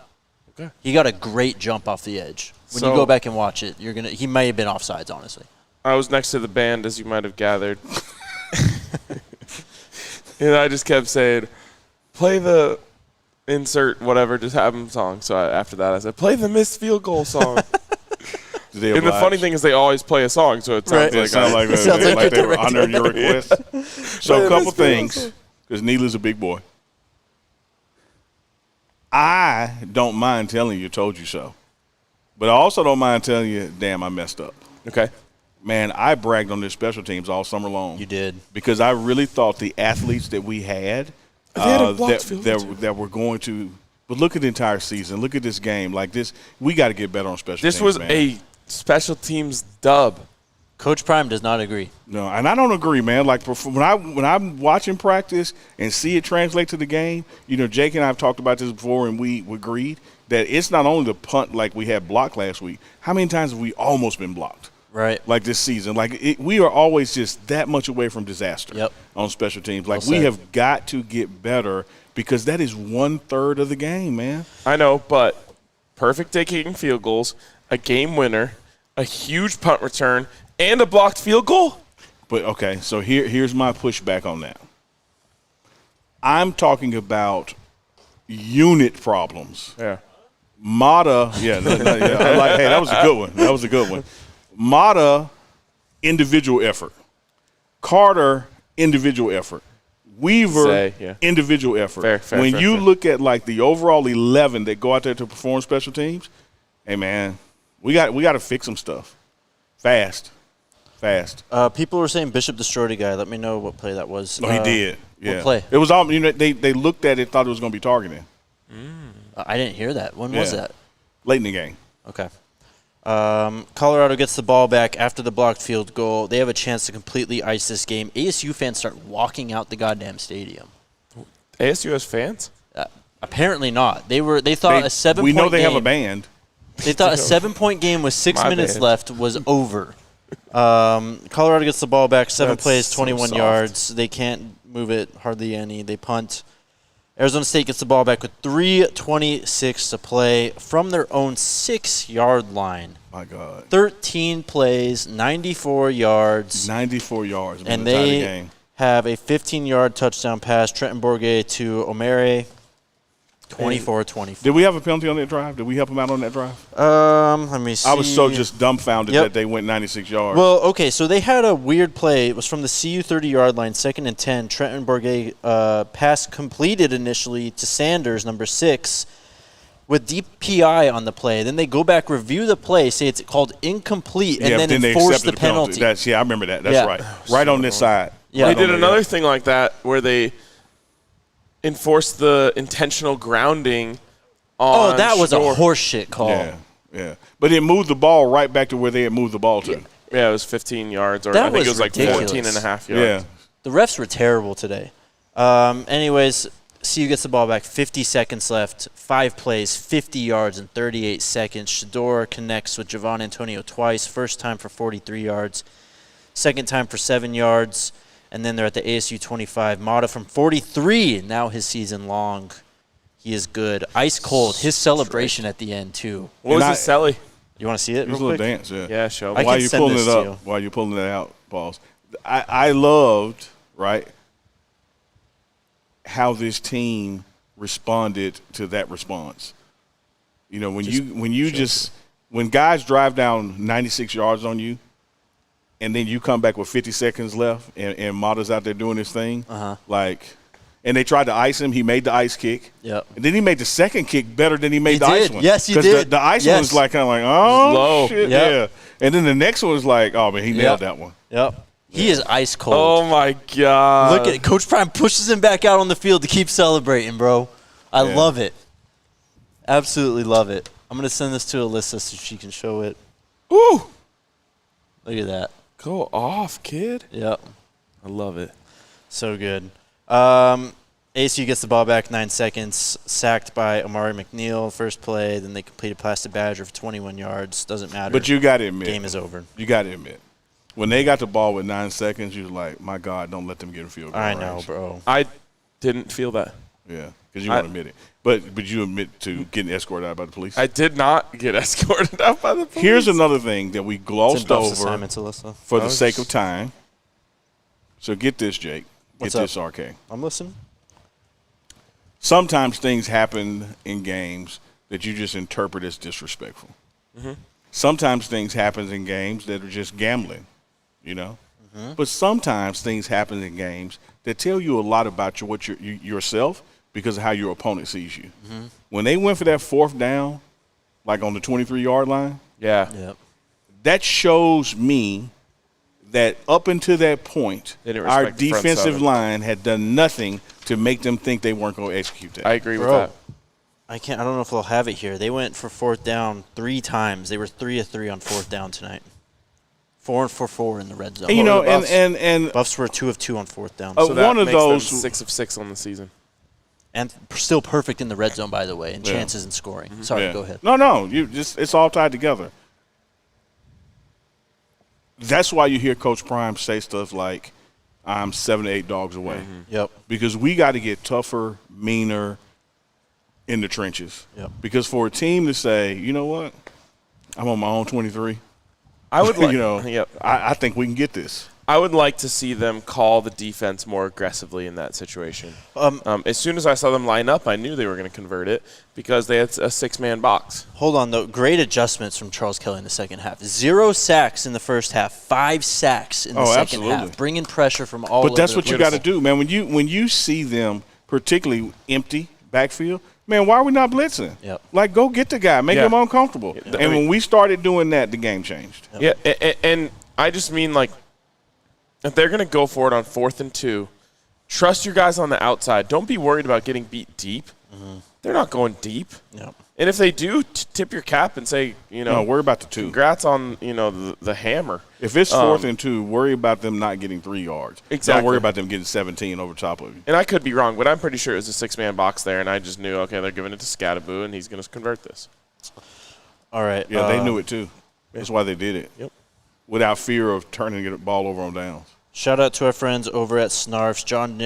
Okay. He got a great jump off the edge. When you go back and watch it, he may have been offsides, honestly. I was next to the band, as you might have gathered. And I just kept saying, play the insert whatever, just have them song. So after that, I said, play the missed field goal song. And the funny thing is they always play a song, so it sounds like they were honoring your request. So a couple things, because Neely's a big boy. I don't mind telling you, told you so. But I also don't mind telling you, damn, I messed up. Okay. Man, I bragged on their special teams all summer long. You did. Because I really thought the athletes that we had, that were going to – but look at the entire season. Look at this game. Like this, we got to get better on special teams, This was man. a special teams dub. Coach Prime does not agree. No, and I don't agree, man. Like when I'm watching practice and see it translate to the game, Jake and I have talked about this before, and we agreed that it's not only the punt like we had blocked last week. How many times have we almost been blocked? Right. Like this season. Like we are always just that much away from disaster on special teams. Like we have got to get better because that is 1/3 of the game, man. I know, but perfect day-kicking field goals, a game winner, a huge punt return, and a blocked field goal? But, okay, so here's my pushback on that. I'm talking about unit problems. Yeah. Mata, hey, that was a good one. That was a good one. Mata, individual effort. Carter, individual effort. Weaver, individual effort. Fair, when you look at, like, the overall 11 that go out there to perform special teams, hey, man, we got to fix some stuff fast. People were saying Bishop destroyed a guy. Let me know what play that was. No, he did. Yeah. What play? It was all. They looked at it, thought it was going to be targeting. I didn't hear that. When was that? Late in the game. Okay. Colorado gets the ball back after the blocked field goal. They have a chance to completely ice this game. ASU fans start walking out the goddamn stadium. ASU has fans? Apparently not. They thought a 7-point game. We know they have a band. They thought a 7-point game with 6 minutes left was over. Colorado gets the ball back, 7 plays, 21 yards. They can't move it hardly any. They punt. Arizona State gets the ball back with 3:26 to play from their own 6-yard line. My God. 13 plays, 94 yards. 94 yards. And they have a 15-yard touchdown pass, Trenton Bourguet to O'Mare. 24-24. Did we have a penalty on that drive? Did we help him out on that drive? Let me see. I was so just dumbfounded that they went 96 yards. Well, okay, so they had a weird play. It was from the CU 30-yard line, 2nd and 10. Trenton Bourguet pass completed initially to Sanders, number 6, with DPI on the play. Then they go back, review the play, say it's called incomplete, and then enforce the penalty. I remember that. That's right. Right on this side. Yeah. They did another thing like that where they enforced the intentional grounding on that was Shedeur. a horseshit call. Yeah. But it moved the ball right back to where they had moved the ball to. Yeah, it was 15 yards, or that I think it was ridiculous. like 14 and a half yards. Yeah. The refs were terrible today. Anyways, CU gets the ball back, 50 seconds left, 5 plays, 50 yards in 38 seconds. Shedeur connects with Javon Antonio twice, first time for 43 yards, second time for 7 yards. And then they're at the ASU 25. Mata from 43, now his season long. He is good. Ice cold. His celebration at the end, too. What was his celly? You want to see it real a little quick? dance, Yeah, show me. While you're pulling it up, while you're pulling it out, Pauls, I loved, right, how this team responded to that response. When guys drive down 96 yards on you, and then you come back with 50 seconds left, and Mata's out there doing his thing. And they tried to ice him. He made the ice kick. Yep. And then he made the second kick better than he made the ice one. Yes, he did. The ice one was like kind of like, oh, low. shit, Yep. yeah. And then the next one was like, oh, man, he nailed that one. Yep. He is ice cold. Oh, my God. Look at it. Coach Prime pushes him back out on the field to keep celebrating, bro. I love it. Absolutely love it. I'm going to send this to Alyssa so she can show it. Ooh. Look at that. Go off, kid. Yep. I love it. So good. ASU gets the ball back, 9 seconds, sacked by Amari McNeil, first play. Then they complete a pass to Badger for 21 yards. Doesn't matter. But you got to admit. Game is over. You got to admit. When they got the ball with 9 seconds, you was like, my God, don't let them get a field goal. I know, bro. I didn't feel that. Yeah, because you won't admit it. But you admit to getting escorted out by the police? I did not get escorted out by the police. Here's another thing that we glossed over for the sake of time. So get this, Jake. Get this, RK. I'm listening. Sometimes things happen in games that you just interpret as disrespectful. Mm-hmm. Sometimes things happen in games that are just gambling, you know. Mm-hmm. But sometimes things happen in games that tell you a lot about yourself because of how your opponent sees you. Mm-hmm. When they went for that 4th down, like on the 23-yard line, that shows me that up until that point, our defensive line had done nothing to make them think they weren't going to execute that. I agree with that. I don't know if they'll have it here. They went for 4th down 3 times. They were 3 of 3 on 4th down tonight. 4 for 4 in the red zone. And, you know, and Buffs were 2 of 2 on 4th down. So that makes them 6 of 6 on the season. And still perfect in the red zone, by the way, and chances in scoring. Mm-hmm. Sorry, go ahead. No, it's all tied together. That's why you hear Coach Prime say stuff like, I'm 7 to 8 dogs away. Mm-hmm. Yep. Because we got to get tougher, meaner in the trenches. Yep. Because for a team to say, you know what, I'm on my own 23. I would like, I think we can get this. I would like to see them call the defense more aggressively in that situation. As soon as I saw them line up, I knew they were going to convert it because they had a 6-man box. Hold on, though. Great adjustments from Charles Kelly in the second half. 0 sacks in the first half, 5 sacks in the second half. Bringing pressure from all over. But that's what you got to do, man. When you see them, particularly empty backfield, man, why are we not blitzing? Yep. Like, go get the guy. Make him uncomfortable. And when we started doing that, the game changed. Yep. Yeah, and I just mean, like, if they're going to go for it on 4th and 2, trust your guys on the outside. Don't be worried about getting beat deep. Mm-hmm. They're not going deep. Yep. And if they do, tip your cap and say, no, worry about the 2. Congrats on, the hammer. If it's 4th and 2, worry about them not getting 3 yards. Exactly. Don't worry about them getting 17 over top of you. And I could be wrong, but I'm pretty sure it was a 6-man box there, and I just knew, okay, they're giving it to Scattaboo, and he's going to convert this. All right. Yeah, they knew it too. That's why they did it. Yep. Without fear of turning the ball over on downs. Shout out to our friends over at Snarfs. John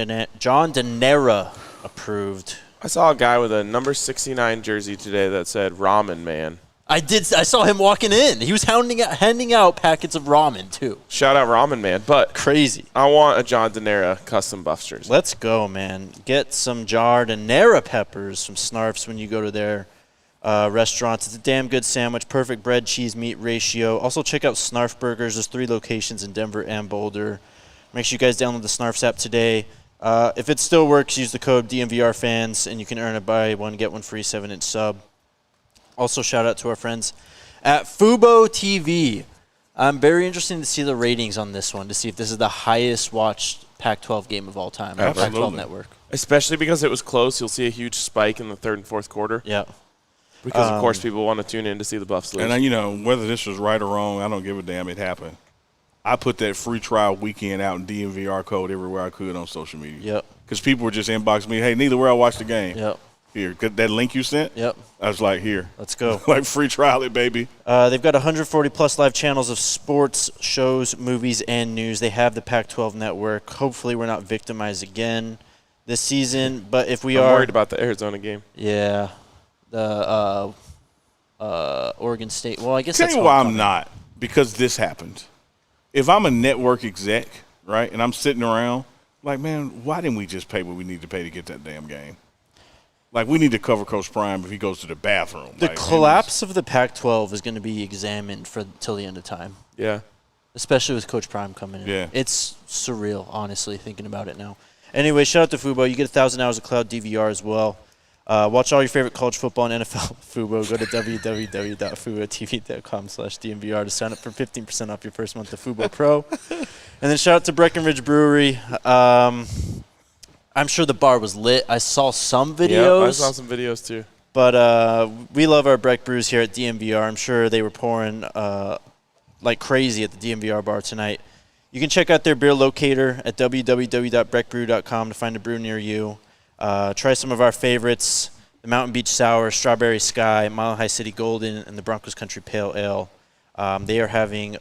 Denera approved. I saw a guy with a number 69 jersey today that said Ramen Man. I saw him walking in. He was handing out packets of ramen, too. Shout out Ramen Man. But crazy. I want a John Denera custom Buffs jersey. Let's go, man. Get some Denera peppers from Snarfs when you go to their restaurants. It's a damn good sandwich. Perfect bread, cheese, meat ratio. Also, check out Snarf Burgers. There's 3 locations in Denver and Boulder. Make sure you guys download the Snarfs app today. If it still works, use the code DNVR fans, and you can earn a buy one, get one free 7-inch sub. Also, shout out to our friends at Fubo TV. I'm very interested to see the ratings on this one, to see if this is the highest watched Pac-12 game of all time on Pac-12 Network. Especially because it was close. You'll see a huge spike in the 3rd and 4th quarter. Yeah. Because, of course, people want to tune in to see the Buffs lose. And, whether this was right or wrong, I don't give a damn. It happened. I put that free trial weekend out in DNVR code everywhere I could on social media. Yep. Because people were just inboxing me, hey, neither where I watched the game. Yep. Here, that link you sent? Yep. I was like, here. Let's go. Like, free trial it, baby. They've got 140-plus live channels of sports, shows, movies, and news. They have the Pac-12 network. Hopefully we're not victimized again this season. But if we I'm are – worried about the Arizona game. Yeah. The Oregon State. Well, I guess Tell that's you why I'm not. Because this happened. If I'm a network exec, right, and I'm sitting around, like, man, why didn't we just pay what we need to pay to get that damn game? Like, we need to cover Coach Prime if he goes to the bathroom. The collapse of the Pac-12 is going to be examined till the end of time. Yeah. Especially with Coach Prime coming in. Yeah. It's surreal, honestly, thinking about it now. Anyway, shout out to Fubo. You get 1,000 hours of cloud DVR as well. Watch all your favorite college football and NFL Fubo. Go to www.fubotv.com/DNVR to sign up for 15% off your first month of Fubo Pro. And then shout out to Breckenridge Brewery. I'm sure the bar was lit. I saw some videos. Yeah, I saw some videos too. But we love our Breck Brews here at DNVR. I'm sure they were pouring like crazy at the DNVR bar tonight. You can check out their beer locator at www.breckbrew.com to find a brew near you. Try some of our favorites, the Mountain Beach Sour, Strawberry Sky, Mile High City Golden, and the Broncos Country Pale Ale. We are having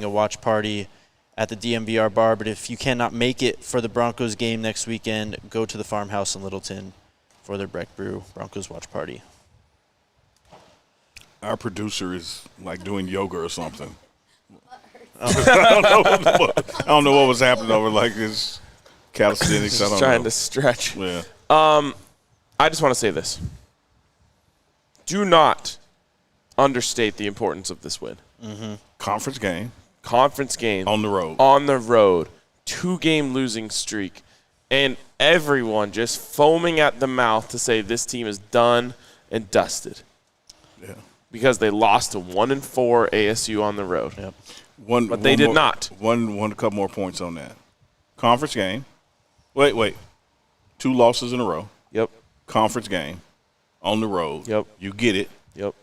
a watch party at the DNVR bar, but if you cannot make it for the Broncos game next weekend, go to the Farmhouse in Littleton. for their Breck Brew Broncos watch party. Our producer is like doing yoga or something. I don't know what was happening over like this calisthenics. I don't trying know. to stretch. Yeah. I just want to say this. Do not understate the importance of this win. Conference game. Conference game. On the road. On the road. 2-game losing streak. And everyone just foaming at the mouth to say this team is done and dusted. Yeah. Because they lost to 1-4 ASU on the road. Yep. But they did not. A couple more points on that. Conference game. Wait. 2 losses in a row. Yep. Conference game. On the road. Yep. You get it. Yep.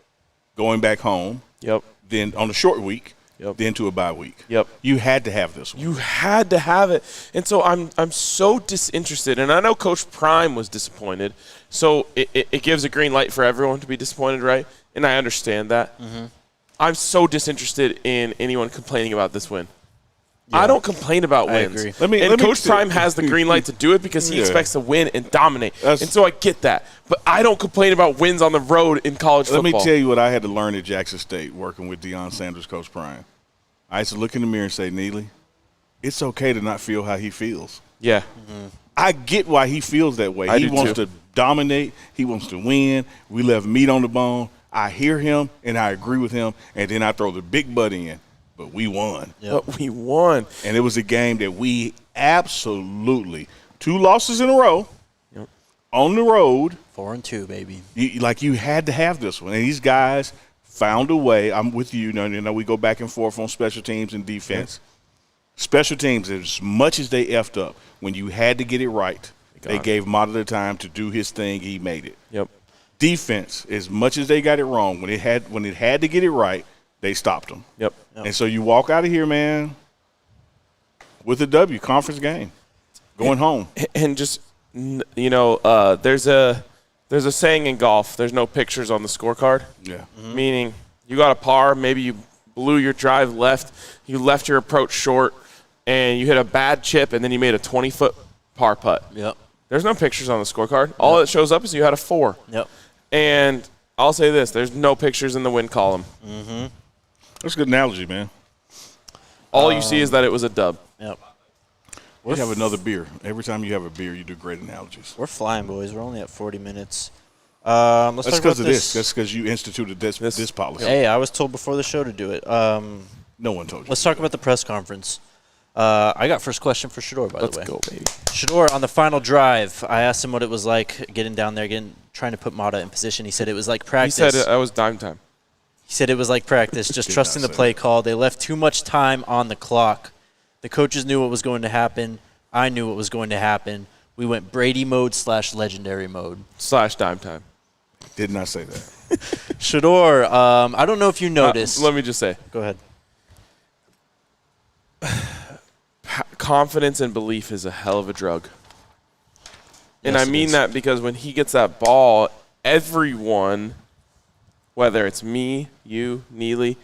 Going back home. Yep. Then on a short week. Yep. Then to a bye week. Yep. You had to have this one. You had to have it. And so I'm so disinterested. And I know Coach Prime was disappointed. So it gives a green light for everyone to be disappointed, right? And I understand that. Mm-hmm. I'm so disinterested in anyone complaining about this win. Yeah. I don't complain about wins. I agree. And Coach Prime has the green light to do it because he expects to win and dominate. And so I get that. But I don't complain about wins on the road in college football. Let me tell you what I had to learn at Jackson State working with Deion Sanders, Coach Prime. I used to look in the mirror and say, Neely, it's okay to not feel how he feels. Yeah. Mm-hmm. I get why he feels that way. He wants to dominate. He wants to win. We left meat on the bone. I hear him, and I agree with him, and then I throw the big butt in. But we won. Yep. But we won. And it was a game that we absolutely – 2 losses in a row on the road. 4-2, baby. You had to have this one. And these guys found a way. I'm with you. You know, we go back and forth on special teams and defense. Yep. Special teams, as much as they effed up, when you had to get it right, they gave Mata the time to do his thing. He made it. Yep. Defense, as much as they got it wrong, when it had to get it right, they stopped them. Yep. And so you walk out of here, man, with a W, conference game, going home. And just, you know, there's a saying in golf, there's no pictures on the scorecard. Yeah. Mm-hmm. Meaning you got a par, maybe you blew your drive left, you left your approach short, and you hit a bad chip, and then you made a 20-foot par putt. Yep. There's no pictures on the scorecard. All that shows up is you had a 4. Yep. And I'll say this, there's no pictures in the win column. Mm-hmm. That's a good analogy, man. All you see is that it was a dub. Yep. You have another beer. Every time you have a beer, you do great analogies. We're flying, boys. We're only at 40 minutes. That's because of this. That's because you instituted this policy. Hey, I was told before the show to do it. No one told you. Let's talk about the press conference. I got first question for Shedeur, by the way. Let's go, baby. Shedeur, on the final drive, I asked him what it was like getting down there, trying to put Mata in position. He said it was like practice. He said it was dime time. He said it was like practice, just trusting the play call. They left too much time on the clock. The coaches knew what was going to happen. I knew what was going to happen. We went Brady mode / legendary mode. / dime time. Did not say that. Shedeur, I don't know if you noticed. Let me just say. Go ahead. Confidence and belief is a hell of a drug. And Yes, I mean that because when he gets that ball, everyone, whether it's me, you, Neely,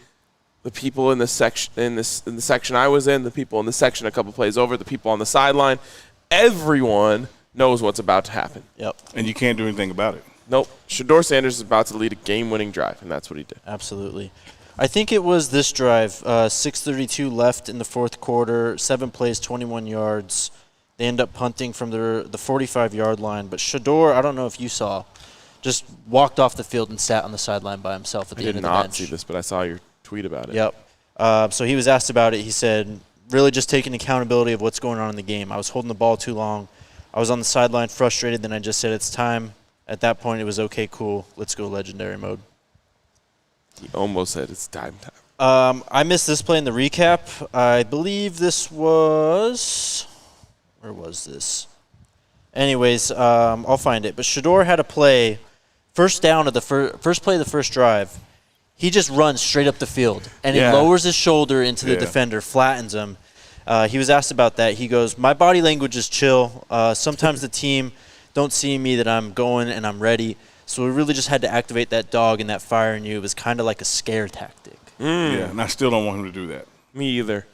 the people in the section in the section I was in, the people in the section a couple plays over, the people on the sideline, everyone knows what's about to happen. Yep. And you can't do anything about it. Nope. Shedeur Sanders is about to lead a game-winning drive, and that's what he did. Absolutely. I think it was this drive, 6:32 left in the fourth quarter, 7 plays, 21 yards. They end up punting from the 45-yard line. But Shedeur, I don't know if you saw, just walked off the field and sat on the sideline by himself at the end of the bench. I did not see this, but I saw your tweet about it. Yep. So he was asked about it. He said, really just taking accountability of what's going on in the game. I was holding the ball too long. I was on the sideline frustrated. Then I just said, it's time. At that point, it was okay, cool. Let's go legendary mode. He almost said it's time time. I missed this play in the recap. I believe this was – where was this? Anyways, I'll find it. But Shedeur had a play, first down of the first play of the first drive. He just runs straight up the field, and he lowers his shoulder into the defender, flattens him. He was asked about that. He goes, my body language is chill. Sometimes the team don't see me that I'm going and I'm ready. So we really just had to activate that dog and that fire in you. It was kind of like a scare tactic. Yeah, and I still don't want him to do that. Me either.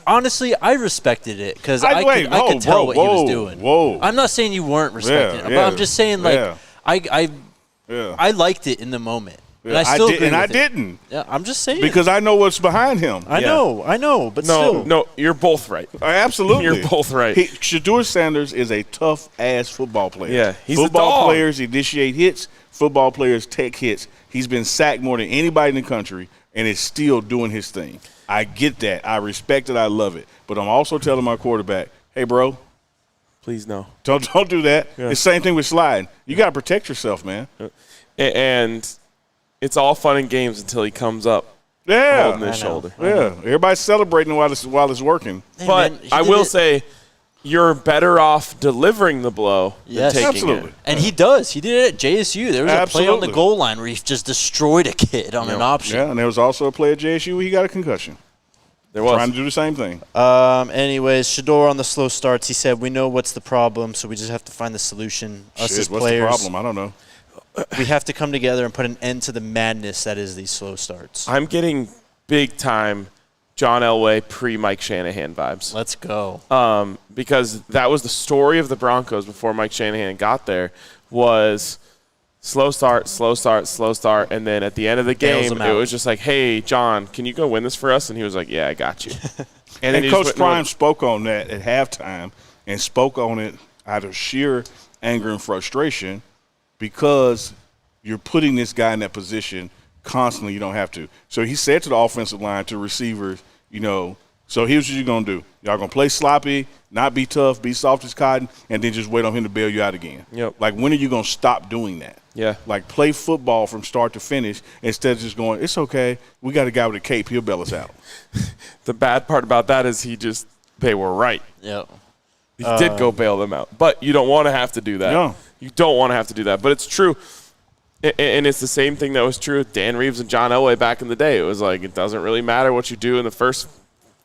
Honestly, I respected it because I could tell what he was doing. I'm not saying you weren't respecting it, but I'm just saying, like, I liked it in the moment. And I still agree with it. Didn't. Yeah, I'm just saying. Because I know what's behind him. I know, but still. No, you're both right. Absolutely. You're both right. Shedeur Sanders is a tough-ass football player. Yeah, he's football players initiate hits. Football players take hits. He's been sacked more than anybody in the country and is still doing his thing. I get that. I respect it. I love it. But I'm also telling my quarterback, hey, bro. Please no. Don't do that. Yeah. It's the same thing with sliding. You got to protect yourself, man. And it's all fun and games until he comes up holding his shoulder. Yeah, everybody's celebrating while it's working. Hey, but man, I will say you're better off delivering the blow than taking it. And he does. He did it at JSU. There was a play on the goal line where he just destroyed a kid on an option. Yeah, and there was also a play at JSU where he got a concussion. There was. Trying to do the same thing. Anyways, Shedeur on the slow starts. He said, we know what's the problem, so we just have to find the solution. Us as players. What's the problem? I don't know. We have to come together and put an end to the madness that is these slow starts. I'm getting big-time John Elway pre-Mike Shanahan vibes. Let's go. Because that was the story of the Broncos before Mike Shanahan got there was slow start, and then at the end of the game, it was just like, hey, John, can you go win this for us? And he was like, yeah, I got you. and then Coach Prime spoke on that at halftime and spoke on it out of sheer anger and frustration because you're putting this guy in that position constantly. You don't have to. So he said to the offensive line, to receivers, so here's what you're going to do. Y'all going to play sloppy, not be tough, be soft as cotton, and then just wait on him to bail you out again. Yep. Like, when are you going to stop doing that? Yeah. Like, play football from start to finish instead of just going, it's okay, we got a guy with a cape, he'll bail us out. The bad part about that is they were right. Yep. He did go bail them out. But you don't want to have to do that. No. You don't want to have to do that. But it's true. And it's the same thing that was true with Dan Reeves and John Elway back in the day. It was like it doesn't really matter what you do in the first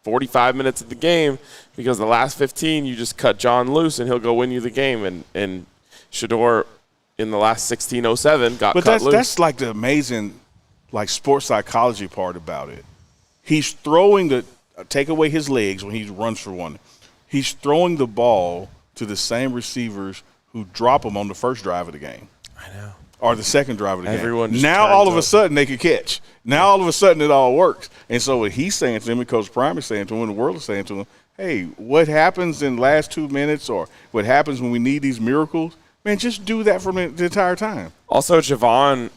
45 minutes of the game because the last 15 you just cut John loose and he'll go win you the game. And Shedeur in the last 16:07 got cut loose. That's like the amazing sports psychology part about it. He's throwing take away his legs when he runs for one. He's throwing the ball to the same receivers who drop him on the first drive of the game. I know. Or the second drive of the game. Now all of a sudden they can catch. Now all of a sudden it all works. And so what he's saying to him, and Coach Prime is saying to him, and the world is saying to him, hey, what happens in the last 2 minutes or what happens when we need these miracles, man, just do that for the entire time. Also, Javon,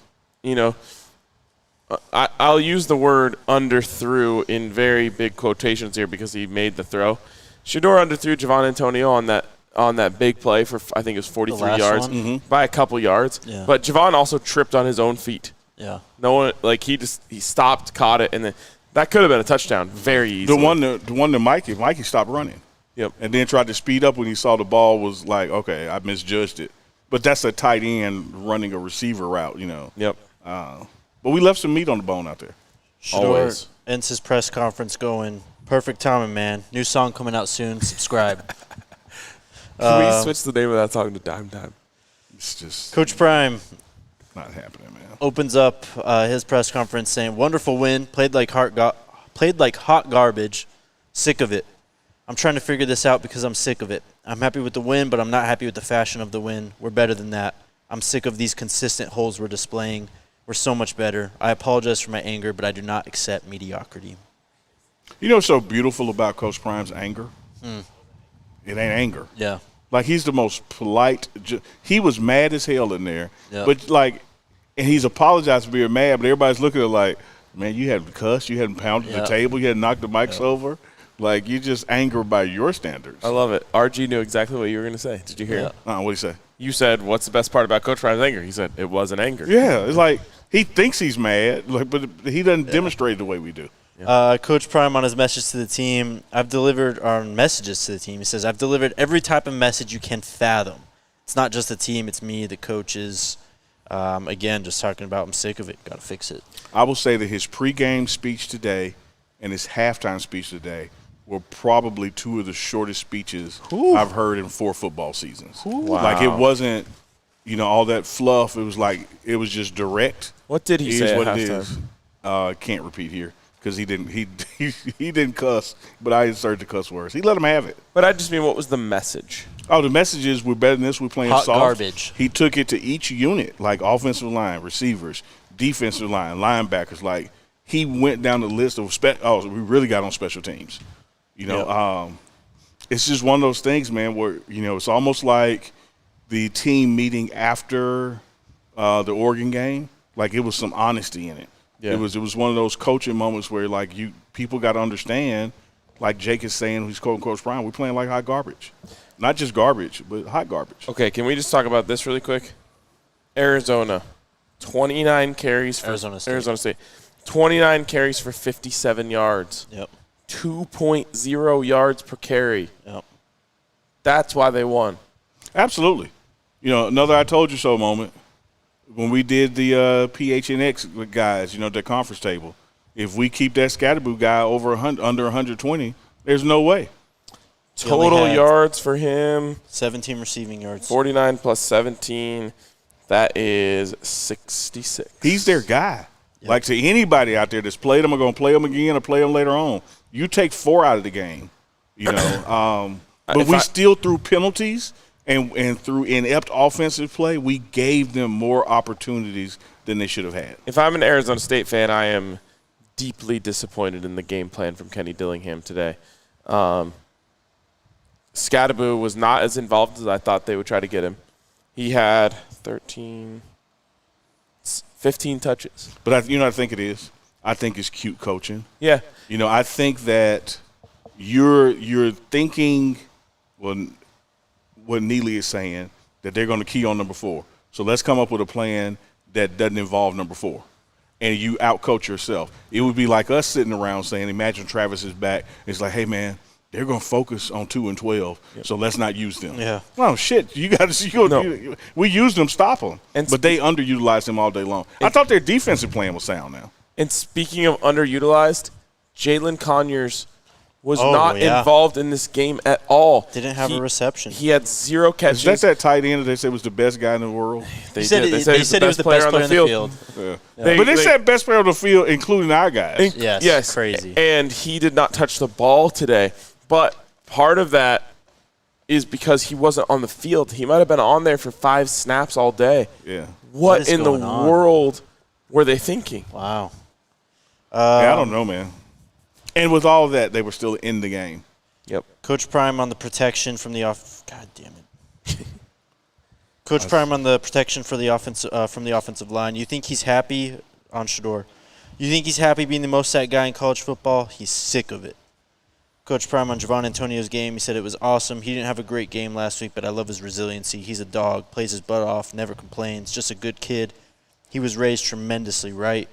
I'll use the word underthrew in very big quotations here because he made the throw. Shedeur underthrew Javon Antonio on that big play for, I think it was 43 yards by a couple yards. Yeah. But Javon also tripped on his own feet. Yeah. No one, he stopped, caught it, and then that could have been a touchdown very easily. The one to Mikey stopped running. Yep. And then tried to speed up when he saw the ball was like, okay, I misjudged it. But that's a tight end running a receiver route, Yep. But we left some meat on the bone out there. Shedeur ends his press conference going, perfect timing, man. New song coming out soon. Subscribe. Can we switch the name of that song to Dime Time? It's just Coach Prime not happening, man. Opens up his press conference saying, wonderful win, played like hot garbage, sick of it. I'm trying to figure this out because I'm sick of it. I'm happy with the win, but I'm not happy with the fashion of the win. We're better than that. I'm sick of these consistent holes we're displaying. We're so much better. I apologize for my anger, but I do not accept mediocrity. You know what's so beautiful about Coach Prime's anger? It ain't anger. Yeah. Like, he's the most polite. He was mad as hell in there. Yep. But, and he's apologized for being mad, but everybody's looking at it like, man, you hadn't cussed, you hadn't pounded the table, you hadn't knocked the mics over. Like, you're just angry by your standards. I love it. RG knew exactly what you were going to say. Did you hear it? What'd he say? You said, what's the best part about Coach Prime's anger? He said, it wasn't anger. Yeah, it's like he thinks he's mad, but he doesn't demonstrate it the way we do. Yeah. Coach Prime on his message to the team, messages to the team, he says, I've delivered every type of message you can fathom. It's not just the team, it's me, the coaches. Again, just talking about I'm sick of it, got to fix it. I will say that his pregame speech today and his halftime speech today were probably two of the shortest speeches I've heard in 4 football seasons. Wow. Like, it wasn't, all that fluff. It was just direct. What did he say at halftime? Can't repeat here because he didn't cuss, but I inserted the cuss words. He let him have it. But I just mean, what was the message? Oh, the message is we're better than this. We're playing Hot soft. garbage. He took it to each unit, like offensive line, receivers, defensive line, linebackers. Like, he went down the list of we really got on special teams. You know, it's just one of those things, man, where, you know, it's almost like the team meeting after the Oregon game. Like, it was some honesty in it. Yeah. It was one of those coaching moments where, like, people got to understand, like Jake is saying, who's quoting Coach Brown, we're playing like hot garbage. Not just garbage, but hot garbage. Okay, can we just talk about this really quick? Arizona, 29 carries for Arizona State. 29 carries for 57 yards. Yep. 2.0 yards per carry. Yep. That's why they won. Absolutely. You know, another I told you so moment, when we did the PHNX guys, you know, the conference table, if we keep that Scatterboo guy under 120, there's no way. Total yards for him. 17 receiving yards. 49 plus 17. That is 66. He's their guy. Yep. Like, to anybody out there that's played him or going to play him again or play him later on, you take 4 out of the game, you know. But we still, through penalties and through inept offensive play, we gave them more opportunities than they should have had. If I'm an Arizona State fan, I am deeply disappointed in the game plan from Kenny Dillingham today. Scatterboo was not as involved as I thought they would try to get him. He had 15 touches. But you know what I think it is? I think it's cute coaching. Yeah. You know, I think that you're thinking, well, what Neely is saying, that they're going to key on number 4. So let's come up with a plan that doesn't involve number 4. And you outcoach yourself. It would be like us sitting around saying, imagine Travis is back. It's like, hey, man, they're going to focus on 2 and 12, so let's not use them. Yeah. Well, shit, you got to. We used them, stop them, but they underutilized them all day long. I thought their defensive plan was sound now. And speaking of underutilized, Jalen Conyers was not involved in this game at all. Didn't have a reception. He had 0 catches. Is that tight end that they said was the best guy in the world? They said he was the best player on the field. Yeah. But they said best player on the field, including our guys. Yes, crazy. And he did not touch the ball today. But part of that is because he wasn't on the field. He might have been on there for 5 snaps all day. Yeah. What in the world were they thinking? Wow. I don't know, man. And with all of that, they were still in the game. Yep. Coach Prime on the protection from the God damn it. Coach Prime on the protection for the from the offensive line. You think he's happy on Shedeur? You think he's happy being the most sacked guy in college football? He's sick of it. Coach Prime on Javon Antonio's game, he said it was awesome. He didn't have a great game last week, but I love his resiliency. He's a dog, plays his butt off, never complains, just a good kid. He was raised tremendously right.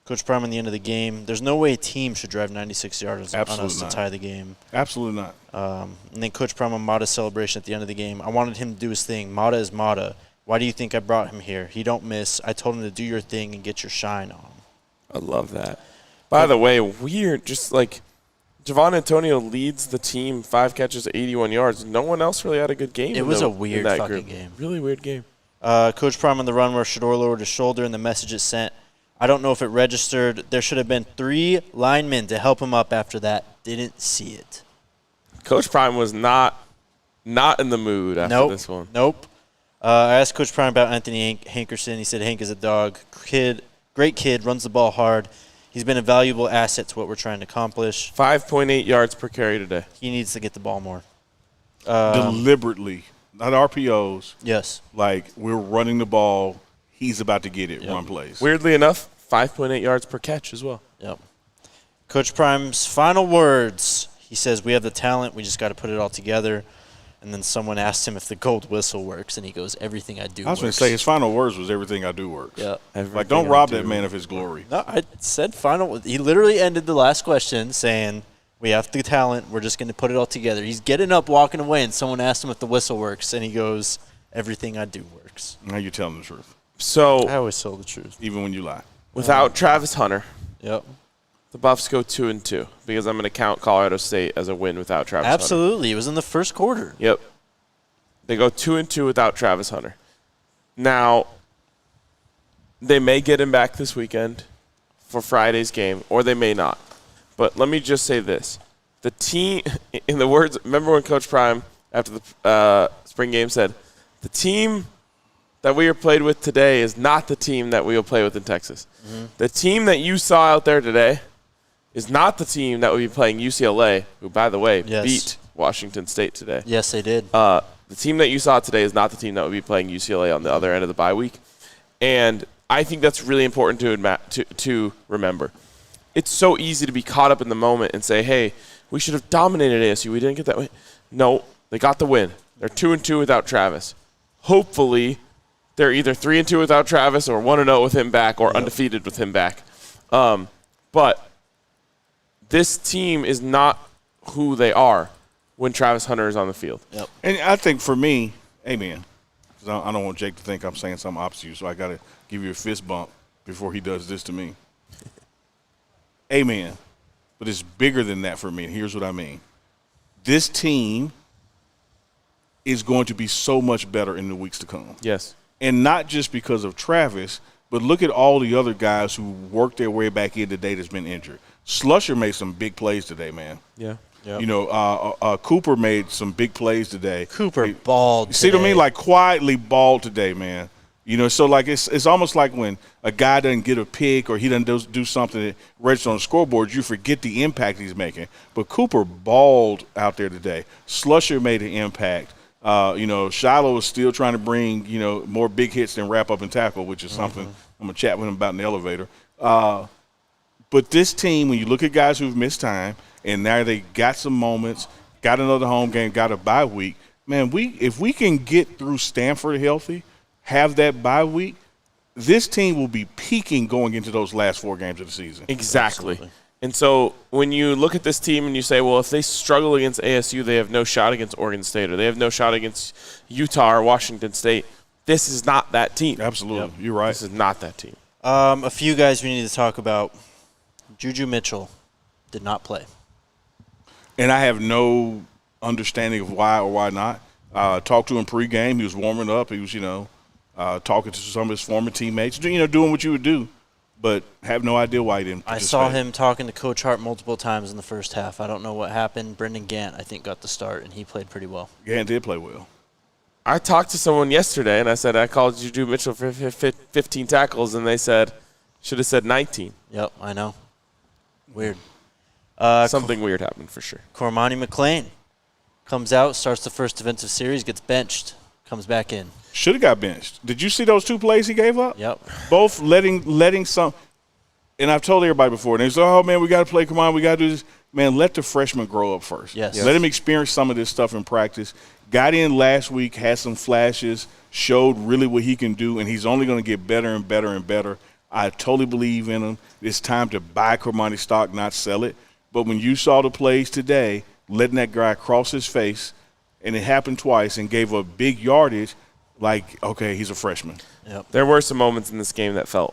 Coach Prime on the end of the game, there's no way a team should drive 96 yards on us to tie the game. Absolutely not. And then Coach Prime on Mata's celebration at the end of the game. I wanted him to do his thing. Mata is Mata. Why do you think I brought him here? He don't miss. I told him to do your thing and get your shine on. I love that. By the way, weird, just like Javon Antonio leads the team, 5 catches, 81 yards. No one else really had a good game. It was a weird fucking game. Really weird game. Coach Prime on the run where Shedeur lowered his shoulder and the message it sent. I don't know if it registered. There should have been 3 linemen to help him up after that. Didn't see it. Coach Prime was not in the mood after this one. Nope. I asked Coach Prime about Anthony Hankerson. He said Hank is a dog. Great kid, runs the ball hard. He's been a valuable asset to what we're trying to accomplish. 5.8 yards per carry today. He needs to get the ball more. Deliberately, not RPOs. Yes. Like, we're running the ball. He's about to get it, run plays. Weirdly enough, 5.8 yards per catch as well. Yep. Coach Prime's final words. He says, we have the talent. We just got to put it all together. And then someone asked him if the gold whistle works, and he goes, everything I do works. I was going to say, his final words was everything I do works. Yeah. Like, don't rob that man of his glory. No, I said final. He literally ended the last question saying, we have the talent. We're just going to put it all together. He's getting up, walking away, and someone asked him if the whistle works, and he goes, everything I do works. Now you're telling the truth. So I always tell the truth. Even when you lie. Without Travis Hunter. Yep. The Buffs go 2-2 because I'm going to count Colorado State as a win without Travis Hunter. Absolutely. It was in the first quarter. Yep. They go 2-2 without Travis Hunter. Now, they may get him back this weekend for Friday's game, or they may not. But let me just say this. The team, in the words, remember when Coach Prime after the spring game said, the team that we are played with today is not the team that we will play with in Texas. Mm-hmm. The team that you saw out there today is not the team that will be playing UCLA, who, by the way, beat Washington State today. Yes, they did. The team that you saw today is not the team that will be playing UCLA on the other end of the bye week. And I think that's really important to remember. It's so easy to be caught up in the moment and say, hey, we should have dominated ASU. We didn't get that way. No, they got the win. They're 2-2 without Travis. Hopefully, they're either 3-2 without Travis or 1-0 with him back or undefeated with him back. But this team is not who they are when Travis Hunter is on the field. Yep. And I think for me, amen, because I don't want Jake to think I'm saying something opposite you, so I got to give you a fist bump before he does this to me. Amen. But it's bigger than that for me, and here's what I mean. This team is going to be so much better in the weeks to come. Yes. And not just because of Travis, but look at all the other guys who worked their way back in today that's been injured. Slusher made some big plays today, man. Yeah. Yep. You know, Cooper made some big plays today. Cooper balled today. See what I mean? Like, quietly balled today, man. You know, so, like, it's almost like when a guy doesn't get a pick or he doesn't do something that registers on the scoreboard, you forget the impact he's making. But Cooper balled out there today. Slusher made an impact. You know, Shiloh is still trying to bring, you know, more big hits than wrap up and tackle, which is something I'm going to chat with him about in the elevator. But this team, when you look at guys who've missed time, and now they got some moments, got another home game, got a bye week, man, if we can get through Stanford healthy, have that bye week, this team will be peaking going into those last 4 games of the season. Exactly. Absolutely. And so when you look at this team and you say, well, if they struggle against ASU, they have no shot against Oregon State, or they have no shot against Utah or Washington State, this is not that team. Absolutely. Yep. You're right. This is not that team. A few guys we need to talk about. Juju Mitchell did not play. And I have no understanding of why or why not. Talked to him pregame. He was warming up. He was, you know, talking to some of his former teammates, you know, doing what you would do. But have no idea why he didn't participate. I saw him talking to Coach Hart multiple times in the first half. I don't know what happened. Brendan Gant, I think, got the start, and he played pretty well. Gant did play well. I talked to someone yesterday, and I said I called Juju Mitchell for 15 tackles, and they said should have said 19. Yep, I know. Weird. Something weird happened for sure. Cormani McClain comes out, starts the first defensive series, gets benched, comes back in. Should have got benched. Did you see those 2 plays he gave up? Yep. Both letting some – and I've told everybody before, and they say, oh, man, we got to play. Come on, we got to do this. Man, let the freshman grow up first. Yes. Let him experience some of this stuff in practice. Got in last week, had some flashes, showed really what he can do, and he's only going to get better and better and better. I totally believe in him. It's time to buy Cormani stock, not sell it. But when you saw the plays today, letting that guy cross his face, and it happened twice and gave a big yardage, like, okay, he's a freshman. Yep. There were some moments in this game that felt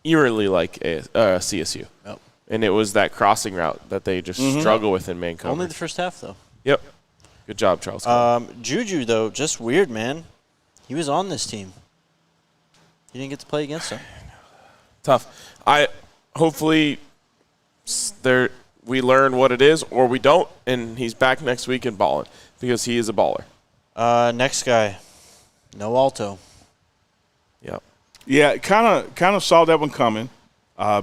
eerily like CSU. Yep. And it was that crossing route that they just struggle with in man coverage. Only the first half, though. Yep. Good job, Charles. Juju, though, just weird, man. He was on this team. He didn't get to play against him. Tough. Hopefully we learn what it is, or we don't, and he's back next week and balling because he is a baller. Next guy, no Alto. Yep. Yeah, kind of saw that one coming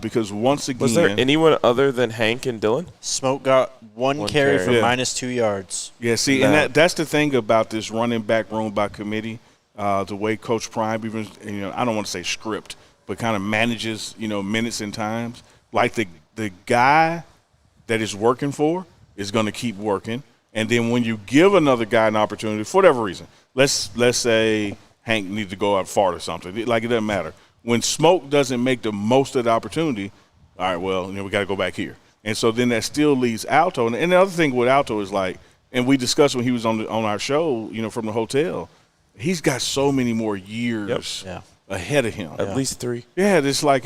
because once again – was there anyone other than Hank and Dylan? Smoke got one carry for -2 yards. Yeah, see, and that's the thing about this running back room by committee, the way Coach Prime even – you know, I don't want to say script, but kind of manages, you know, minutes and times. Like the guy that is working for is going to keep working. And then when you give another guy an opportunity, for whatever reason, let's say Hank needs to go out far or something. Like, it doesn't matter. When Smoke doesn't make the most of the opportunity, all right, well, you know, we got to go back here. And so then that still leaves Alto. And the other thing with Alto is, like, and we discussed when he was on our show, you know, from the hotel, he's got so many more years ahead of him. At least 3. Yeah, it's like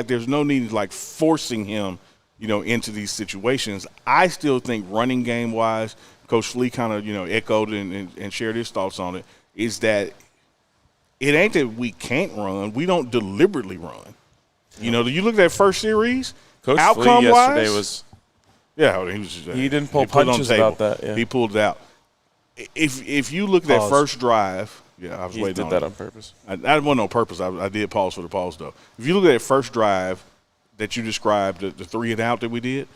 there's no need like forcing him, you know, into these situations. I still think running game wise, Coach Flea kind of, you know, echoed and shared his thoughts on it, is that it ain't that we can't run. We don't deliberately run. You know, you look at that first series, Coach outcome Flea wise, yesterday was he was. he didn't pull punches about that. Yeah. He pulled it out. if you look at that first drive, I was waiting on that on purpose. I wasn't on purpose. I did pause for the pause, though. If you look at that first drive that you described, the 3-and-out that we did,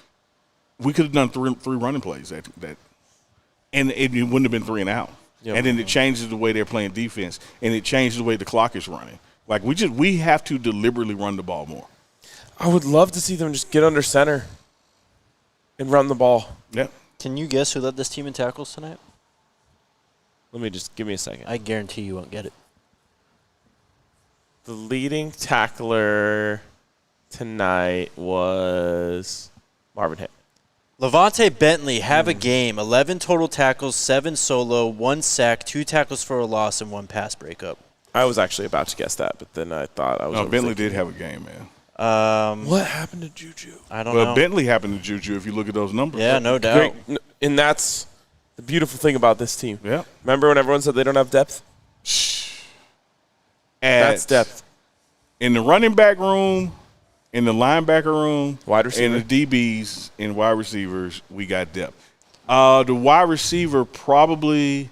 we could have done three running plays and it wouldn't have been 3-and-out. Yep. And then it changes the way they're playing defense, and it changes the way the clock is running. Like, we have to deliberately run the ball more. I would love to see them just get under center and run the ball. Yep. Can you guess who led this team in tackles tonight? Give me a second. I guarantee you won't get it. The leading tackler tonight was Marvin Hitt. Levante Bentley have a game. 11 total tackles, 7 solo, 1 sack, 2 tackles for a loss, and 1 pass breakup. I was actually about to guess that, but then I thought I was. No, Bentley did have a game, man. What happened to Juju? I don't know. Well, Bentley happened to Juju if you look at those numbers. Yeah, no doubt. Great. And that's the beautiful thing about this team. Yeah. Remember when everyone said they don't have depth? That's depth. In the running back room, in the linebacker room, wide receiver, and the DBs and wide receivers, we got depth. The wide receiver probably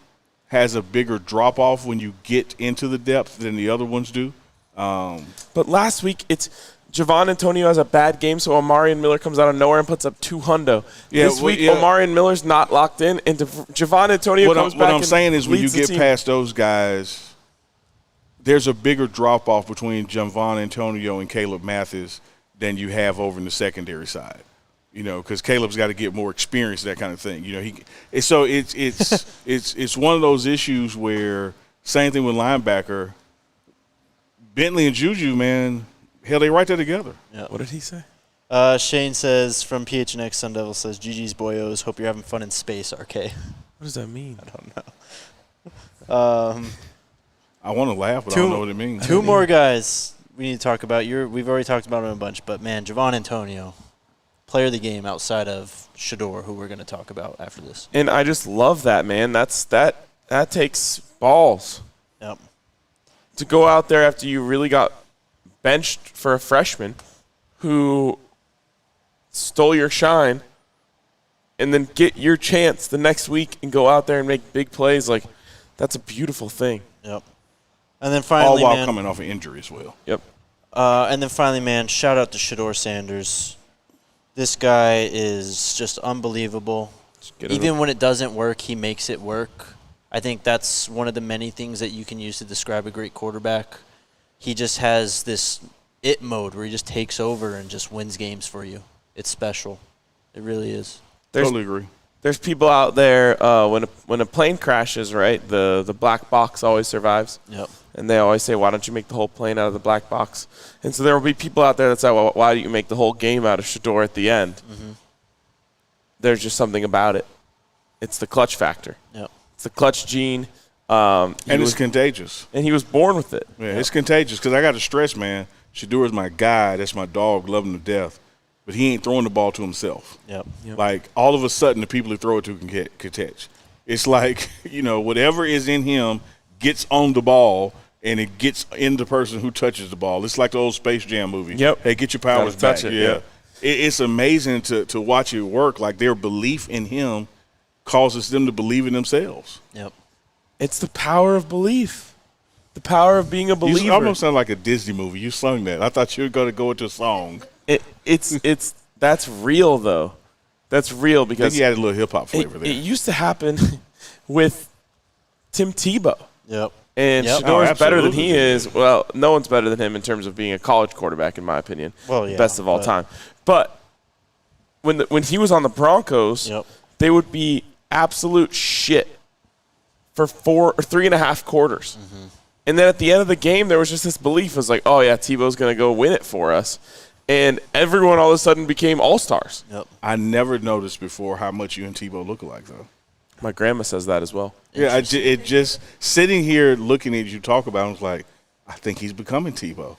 has a bigger drop-off when you get into the depth than the other ones do. But last week, it's Javon Antonio has a bad game, so Omarion Miller comes out of nowhere and puts up 2 hundo. This week, Omarion Miller's not locked in, and Javon Antonio comes back. What I'm saying is when you get past those guys, there's a bigger drop-off between Javon Antonio and Caleb Mathis than you have over in the secondary side. You know, because Caleb's got to get more experience, that kind of thing. You know, it's one of those issues where same thing with linebacker. Bentley and Juju, man, hell, they right there together. Yeah. What did he say? Shane says from PHNX Sun Devil says GG's boyos. Hope you're having fun in space, RK. What does that mean? I don't know. I want to laugh, but I don't know what it means. 2 more guys we need to talk about. We've already talked about him a bunch, but man, Javon Antonio. Player of the game outside of Shedeur, who we're going to talk about after this. And I just love that, man. That takes balls. Yep. To go out there after you really got benched for a freshman who stole your shine and then get your chance the next week and go out there and make big plays, like, that's a beautiful thing. Yep. And then finally, all while coming off an injury as well. Yep. And then finally, man, shout out to Shedeur Sanders. This guy is just unbelievable. Even when it doesn't work, he makes it work. I think that's one of the many things that you can use to describe a great quarterback. He just has this it mode where he just takes over and just wins games for you. It's special. It really is. Totally agree. There's people out there, when a plane crashes, right, the black box always survives. Yep. And they always say, why don't you make the whole plane out of the black box? And so there will be people out there that say, well, why do you make the whole game out of Shedeur at the end? Mm-hmm. There's just something about it. It's the clutch factor. Yep. It's the clutch gene. And it's contagious. And he was born with it. Yeah, it's contagious because I got to stress, man, Shedeur is my guy. That's my dog. Love him to death. But he ain't throwing the ball to himself. Yep. Like, all of a sudden, the people he throw it to can catch. It's like, you know, whatever is in him gets on the ball, and it gets in the person who touches the ball. It's like the old Space Jam movie. Yep. Hey, get your powers back. It, yeah. It's amazing to watch it work. Like, their belief in him causes them to believe in themselves. Yep. It's the power of belief. The power of being a believer. You almost sound like a Disney movie. You sung that. I thought you were going to go into a song. It's that's real, though. That's real because I think you added a little hip-hop flavor there. It used to happen with Tim Tebow. Yep. And Shedeur is better than he is. Well, no one's better than him in terms of being a college quarterback, in my opinion. Well, yeah, best of all time. But when he was on the Broncos, they would be absolute shit for 3.5 quarters. Mm-hmm. And then at the end of the game, there was just this belief. It was like, oh, yeah, Tebow's going to go win it for us. And everyone all of a sudden became all-stars. Yep. I never noticed before how much you and Tebow look alike, though. My grandma says that as well. Yeah, it just sitting here looking at you talk about it, I was like, I think he's becoming Tebow.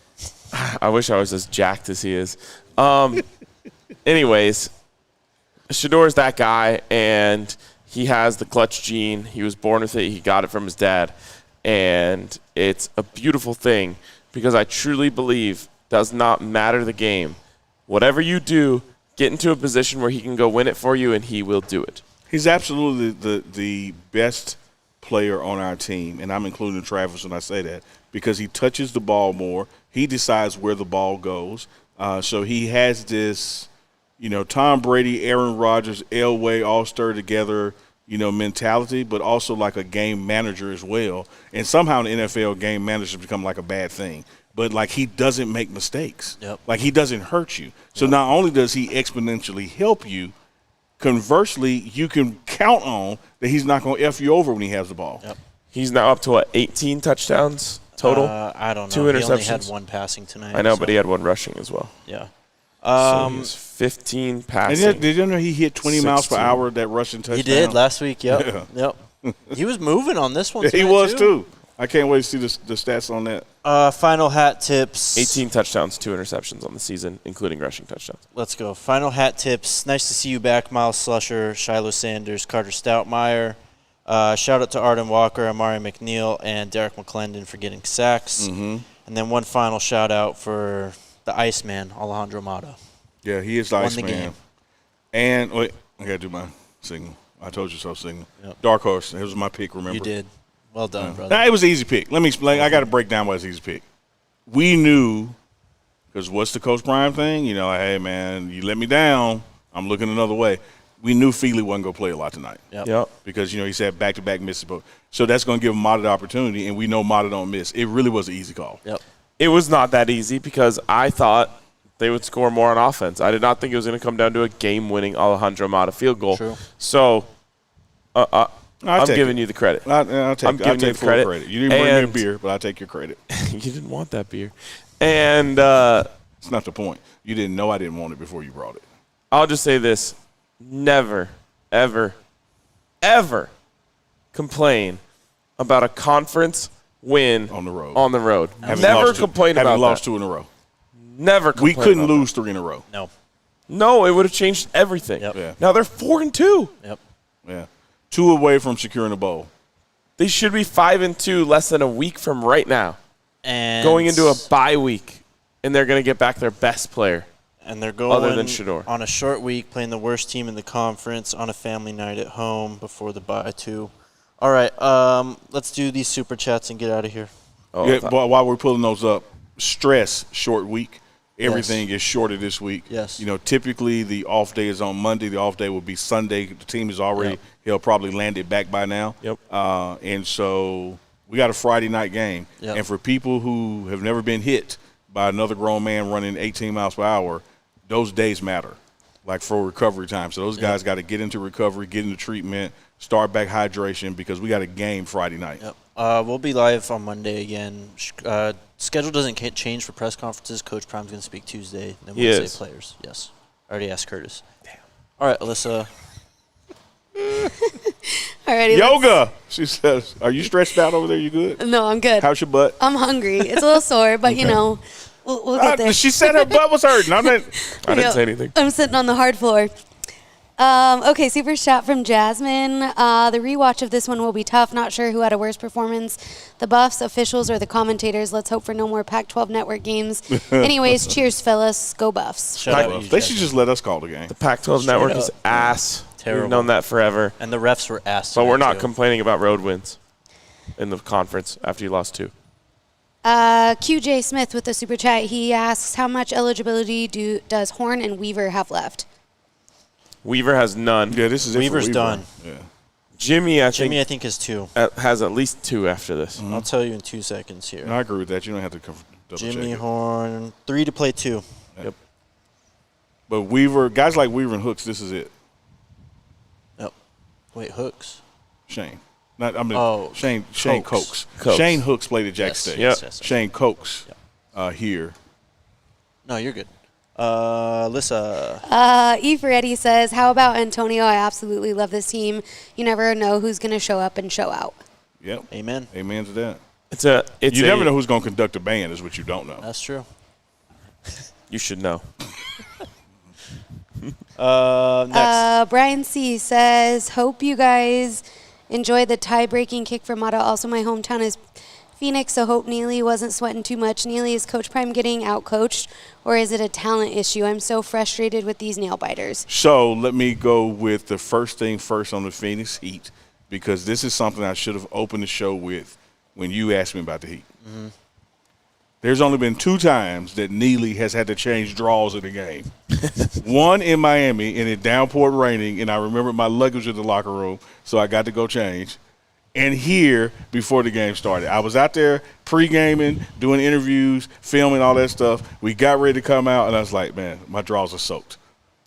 I wish I was as jacked as he is. Anyways, Shedeur is that guy, and he has the clutch gene. He was born with it. He got it from his dad. And it's a beautiful thing because I truly believe does not matter the game. Whatever you do, get into a position where he can go win it for you, and he will do it. He's absolutely the best player on our team, and I'm including Travis when I say that, because he touches the ball more. He decides where the ball goes. So he has this, Tom Brady, Aaron Rodgers, Elway all stir together, mentality, but also like a game manager as well. And somehow in the NFL, game managers become like a bad thing. But, like, he doesn't make mistakes. Yep. Like, he doesn't hurt you. So not only does he exponentially help you, conversely, you can count on that he's not going to F you over when he has the ball. Yep. He's now up to, 18 touchdowns total? I don't know. 2 interceptions. He only had 1 passing tonight. I know, but he had 1 rushing as well. Yeah. So he was 15 passing. And did you know he hit 20 miles per hour that rushing touchdown? He did last week, yep. Yep. He was moving on this one Yeah, he tonight, was, too. I can't wait to see the stats on that. Final hat tips. 18 touchdowns, 2 interceptions on the season, including rushing touchdowns. Let's go. Final hat tips. Nice to see you back, Miles Slusher, Shiloh Sanders, Carter Stoutmeyer. Shout out to Arden Walker, Amari McNeil, and Derek McClendon for getting sacks. Mm-hmm. And then one final shout out for the Iceman, Alejandro Mata. Yeah, he is the Won the Iceman. game. And, wait, I got to do my signal. I told you so signal. Yep. Dark Horse. That was my pick, remember? You did. Well done, brother. Nah, it was an easy pick. Let me explain. I got to break down why it's an easy pick. We knew, because what's the Coach Prime thing? Hey, man, you let me down, I'm looking another way. We knew Feely wasn't going to play a lot tonight. Yep. Because, he said back-to-back misses. So that's going to give Mata the opportunity, and we know Mata don't miss. It really was an easy call. Yep. It was not that easy because I thought they would score more on offense. I did not think it was going to come down to a game-winning Alejandro Mata field goal. True. So I'm giving you the credit. I'll take full credit. You didn't bring me a beer, but I'll take your credit. You didn't want that beer. And it's not the point. You didn't know I didn't want it before you brought it. I'll just say this. Never, ever, ever complain about a conference win on the road. Never complain about that. Having lost 2 in a row. Never complain. We couldn't lose 3 in a row. No, it would have changed everything. Yep. Yeah. Now they're 4-2. Yep. Yeah. 2 away from securing a bowl. They should be 5-2 less than a week from right now. And going into a bye week, and they're going to get back their best player. And they're going other than Shedeur. On a short week, playing the worst team in the conference on a family night at home before the bye, too. All right, let's do these super chats and get out of here. But while we're pulling those up, stress, short week. Everything is shorter this week. Yes. Typically the off day is on Monday. The off day will be Sunday. The team is already he'll probably land it back by now. Yep. And so we got a Friday night game. Yep. And for people who have never been hit by another grown man running 18 miles per hour, those days matter, like for recovery time. So those guys got to get into recovery, get into treatment, start back hydration because we got a game Friday night. Yep. We'll be live on Monday again. Schedule doesn't change for press conferences. Coach Prime's going to speak Tuesday. Then Wednesday players. Yes. I already asked Curtis. Damn. All right, Alyssa. Alrighty. Yoga. She says, "Are you stretched out over there? You good?" No, I'm good. How's your butt? I'm hungry. It's a little sore, but we'll get there. She said her butt was hurting. I didn't say anything. I'm sitting on the hard floor. Okay, super chat from Jasmine. The rewatch of this one will be tough. Not sure who had a worse performance, the Buffs, officials, or the commentators. Let's hope for no more Pac-12 network games. Anyways, cheers, fellas. Go Buffs. They should just let us call the game. The Pac-12 network is ass. Terrible. We've known that forever. And the refs were ass. But we're not complaining about road wins in the conference after you lost 2. QJ Smith with the super chat. He asks, how much eligibility does Horn and Weaver have left? Weaver has none. Yeah, this is Weaver's Weaver. done. Yeah. Jimmy, I think has 2. Has at least 2 after this. I'll tell you in 2 seconds here. And I agree with that. You don't have to double Jimmy check it. Horn, 3 to play 2. Yep. But Weaver, guys like Weaver and Hooks, this is it. Yep. Wait, Hooks? Shane. Shane Cokes. Cokes. Shane Hooks played at Jack State. Yes. Shane Cokes here. No, you're good. Alyssa. E. Ferretti says, how about Antonio? I absolutely love this team. You never know who's going to show up and show out. Yep. Amen. Amen to that. You never know who's going to conduct a band is what you don't know. That's true. You should know. Next. Brian C. says, hope you guys enjoyed the tie-breaking kick from Mata. Also, my hometown is Phoenix, so hope Neely wasn't sweating too much. Neely, is Coach Prime getting out-coached, or is it a talent issue? I'm so frustrated with these nail-biters. So let me go with the first thing first on the Phoenix Heat, because this is something I should have opened the show with when you asked me about the Heat. Mm-hmm. There's only been 2 times that Neely has had to change draws in the game. One in Miami, and it downpoured raining, and I remember my luggage in the locker room, so I got to go change. And here before the game started. I was out there pre-gaming, doing interviews, filming, all that stuff. We got ready to come out, and I was like, man, my draws are soaked.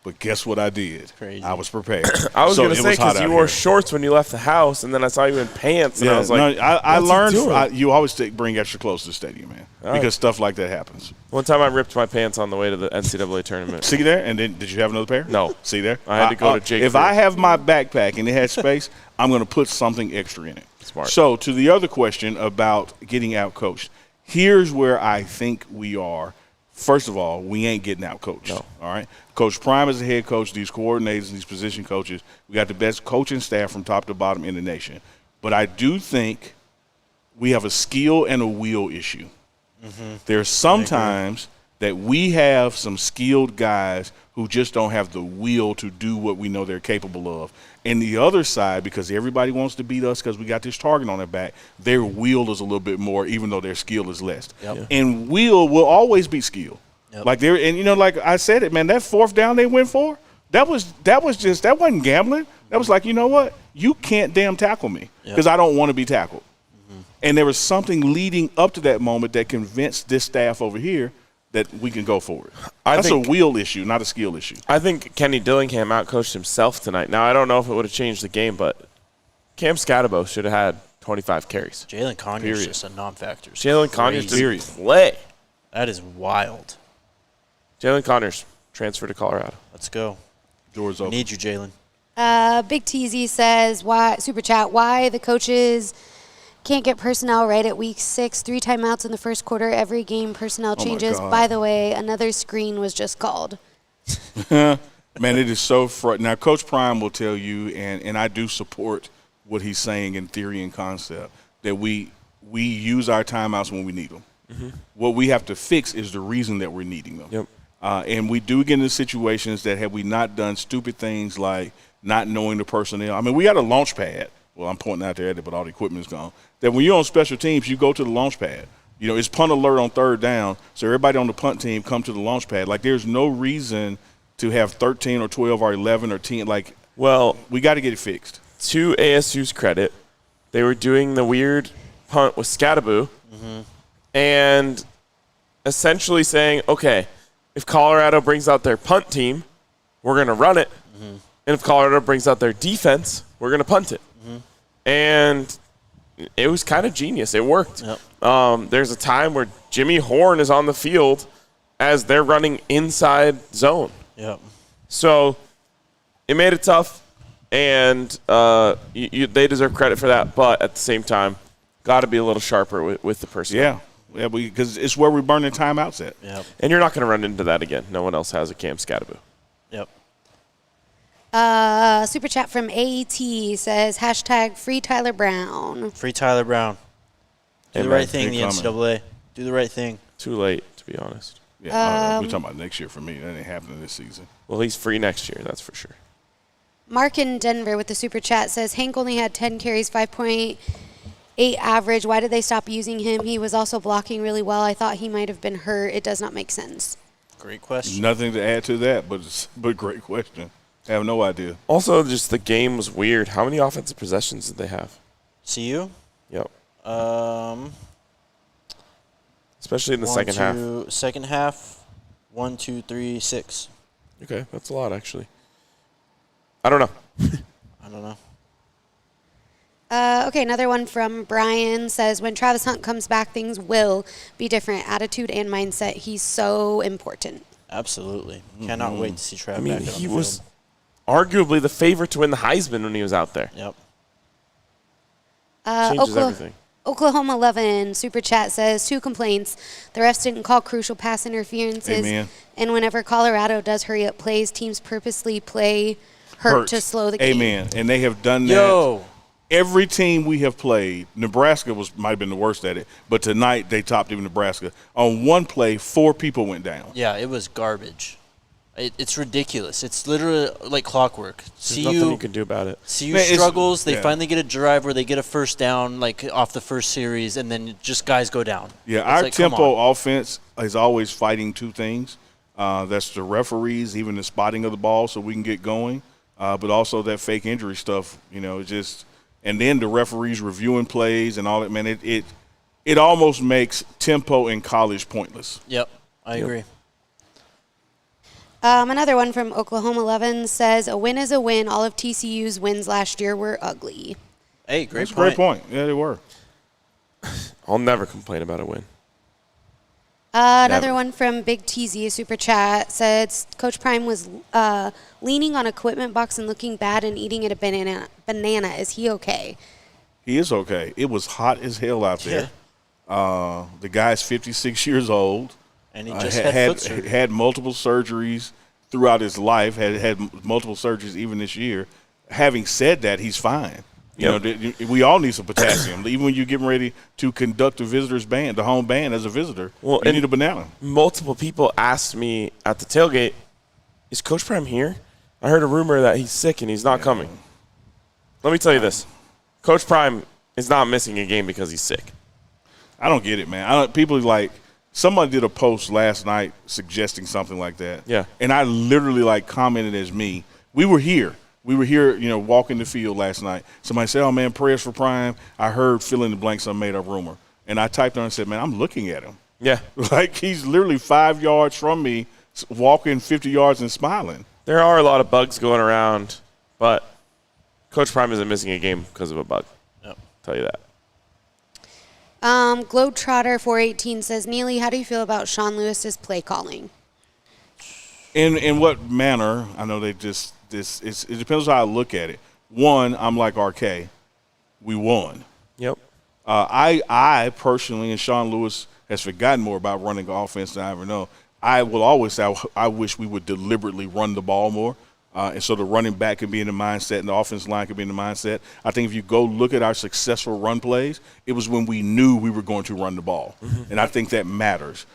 But guess what I did? Crazy. I was prepared. I was going to say, because you wore shorts when you left the house, and then I saw you in pants, and I was like, I learned you always bring extra clothes to the stadium, man, because stuff like that happens. One time I ripped my pants on the way to the NCAA tournament. See there? And then did you have another pair? No. See there? I had to go to Jake. If I have my backpack and it has space, I'm going to put something extra in it. Smart. So to the other question about getting out coached, here's where I think we are. First of all, we ain't getting out coached. No. All right? Coach Prime is the head coach, these coordinators, these position coaches. We got the best coaching staff from top to bottom in the nation. But I do think we have a skill and a will issue. Mm-hmm. There's sometimes that we have some skilled guys who just don't have the will to do what we know they're capable of. And the other side, because everybody wants to beat us because we got this target on their back, their will is a little bit more, even though their skill is less. Yep. Yeah. And will always be skill. Yep. Like like I said it, man, that 4th down they went for, that wasn't gambling. That was like, you know what? You can't damn tackle me because I don't want to be tackled. Mm-hmm. And there was something leading up to that moment that convinced this staff over here that we can go forward. That's a will issue, not a skill issue. I think Kenny Dillingham outcoached himself tonight. Now, I don't know if it would have changed the game, but Cam Scatabo should have had 25 carries. Jalen Conyers just a non-factor. Jalen Conyers didn't play. That is wild. Jalen Conyers transferred to Colorado. Let's go. Doors open. Need you, Jalen. Big TZ says, super chat, why the coaches can't get personnel right at week 6, 3 timeouts in the first quarter, every game personnel changes. By the way, another screen was just called. Man, it is so frustrating. Now, Coach Prime will tell you, and I do support what he's saying in theory and concept, that we use our timeouts when we need them. Mm-hmm. What we have to fix is the reason that we're needing them. Yep. And we do get into situations that had we not done stupid things like not knowing the personnel. I mean, we got a launch pad. Well, I'm pointing out there, but all the equipment is gone. That when you're on special teams, you go to the launch pad. You know, it's punt alert on 3rd down, so everybody on the punt team come to the launch pad. Like, there's no reason to have 13 or 12 or 11 or 10. Like, well, we got to get it fixed. To ASU's credit, they were doing the weird punt with Scatabo and essentially saying, okay, if Colorado brings out their punt team, we're going to run it. Mm-hmm. And if Colorado brings out their defense, we're going to punt it. Mm-hmm. And it was kind of genius. It worked. Yep. There's a time where Jimmy Horn is on the field as they're running inside zone. Yep. So it made it tough, and they deserve credit for that. But at the same time, got to be a little sharper with the personnel. Yeah, because it's where we're burning timeouts at. Yep. And you're not going to run into that again. No one else has a Cam Scatabo. Yep. Super chat from AET says, hashtag free Tyler Brown. Free Tyler Brown. Do the right thing, the NCAA. Do the right thing. Too late, to be honest. Yeah, we're talking about next year for me. That ain't happening this season. Well, he's free next year, that's for sure. Mark in Denver with the super chat says, Hank only had 10 carries, 5.8 average. Why did they stop using him? He was also blocking really well. I thought he might have been hurt. It does not make sense. Great question. Nothing to add to that, but great question. I have no idea. Also, just the game was weird. How many offensive possessions did they have? CU? Yep. Especially in the second half. Second half, 1, 2, 3, 6. Okay, that's a lot, actually. I don't know. I don't know. Okay, another one from Brian says, when Travis Hunt comes back, things will be different. Attitude and mindset. He's so important. Absolutely. Cannot wait to see Travis back on the field. He was arguably the favorite to win the Heisman when he was out there. Yep. Changes everything. Oklahoma 11 super chat says 2 complaints. The refs didn't call crucial pass interferences. Amen. And whenever Colorado does hurry up plays, teams purposely play hurt to slow the game. Amen. And they have done that. Every team we have played, Nebraska might have been the worst at it, but tonight they topped even Nebraska. On one play, 4 people went down. Yeah, it was garbage. It's ridiculous. It's literally like clockwork. There's nothing you can do about it. CU struggles. They finally get a drive where they get a first down, like off the first series, and then just guys go down. Yeah, our tempo offense is always fighting 2 things. That's the referees, even the spotting of the ball so we can get going, but also that fake injury stuff, and then the referees reviewing plays and all that. Man, it almost makes tempo in college pointless. Yep, I agree. Another one from Oklahoma 11 says, a win is a win. All of TCU's wins last year were ugly. Hey, great point. Great point. Yeah, they were. I'll never complain about a win. Another one from Big TZ, a super chat, says Coach Prime was leaning on equipment box and looking bad and eating at a banana. Is he okay? He is okay. It was hot as hell out there. Yeah. The guy's 56 years old. And he just had multiple surgeries throughout his life, had multiple surgeries even this year. Having said that, he's fine. We all need some potassium. Even when you're getting ready to conduct the home band as a visitor, you need a banana. Multiple people asked me at the tailgate, is Coach Prime here? I heard a rumor that he's sick and he's not coming. Let me tell you this. Coach Prime is not missing a game because he's sick. I don't get it, man. People like – somebody did a post last night suggesting something like that. Yeah. And I literally commented as me. We were here, walking the field last night. Somebody said, oh, man, prayers for Prime. I heard fill in the blank some made up rumor. And I typed on and said, man, I'm looking at him. Yeah. Like he's literally 5 yards from me, walking 50 yards and smiling. There are a lot of bugs going around, but Coach Prime isn't missing a game because of a bug. Yep. I'll tell you that. Globetrotter 418 says, Neely, how do you feel about Sean Lewis's play calling? In what manner? I know it depends on how I look at it. One, I'm like RK. We won. Yep. I personally, and Sean Lewis has forgotten more about running the offense than I ever know. I will always say I wish we would deliberately run the ball more. And so the running back can be in the mindset and the offensive line can be in the mindset. I think if you go look at our successful run plays, it was when we knew we were going to run the ball. Mm-hmm. And I think that matters.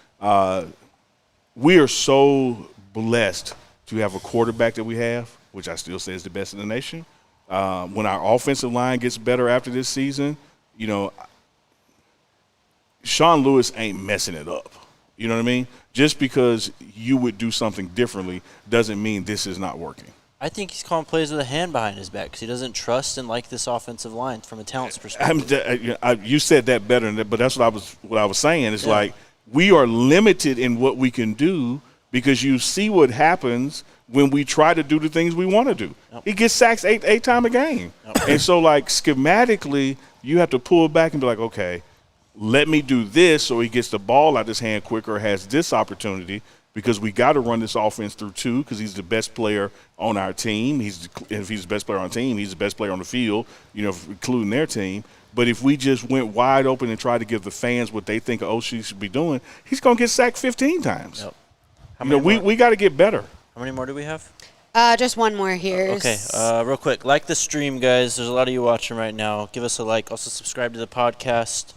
We are so blessed to have a quarterback that we have, which I still say is the best in the nation. When our offensive line gets better after this season, Sean Lewis ain't messing it up. You know what I mean? Just because you would do something differently doesn't mean this is not working. I think he's calling plays with a hand behind his back because he doesn't trust and like this offensive line from a talent's perspective. You said that better, but that's what I was saying. It's like we are limited in what we can do because you see what happens when we try to do the things we want to do. Yep. He gets sacks eight times a game. Yep. And so, schematically, you have to pull back and be like, okay, let me do this so he gets the ball out of his hand quicker, has this opportunity, because we got to run this offense through 2 because he's the best player on our team. If he's the best player on the team, he's the best player on the field, including their team. But if we just went wide open and tried to give the fans what they think OC should be doing, he's going to get sacked 15 times. Yep. We got to get better. How many more do we have? Just one more here. Okay, real quick. Like the stream, guys. There's a lot of you watching right now. Give us a like. Also subscribe to the podcast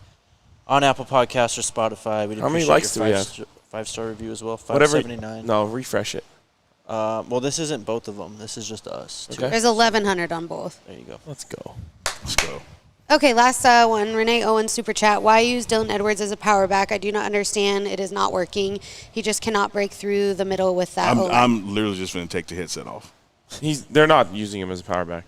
on Apple Podcasts or Spotify. How many likes do we have? 5-star review as well. 579. No, refresh it. Well, this isn't both of them. This is just us. Okay. There's 1,100 on both. There you go. Let's go. Okay, last one. Renee Owen super chat. Why use Dylan Edwards as a power back? I do not understand. It is not working. He just cannot break through the middle with that. I'm literally just going to take the headset off. They're not using him as a power back.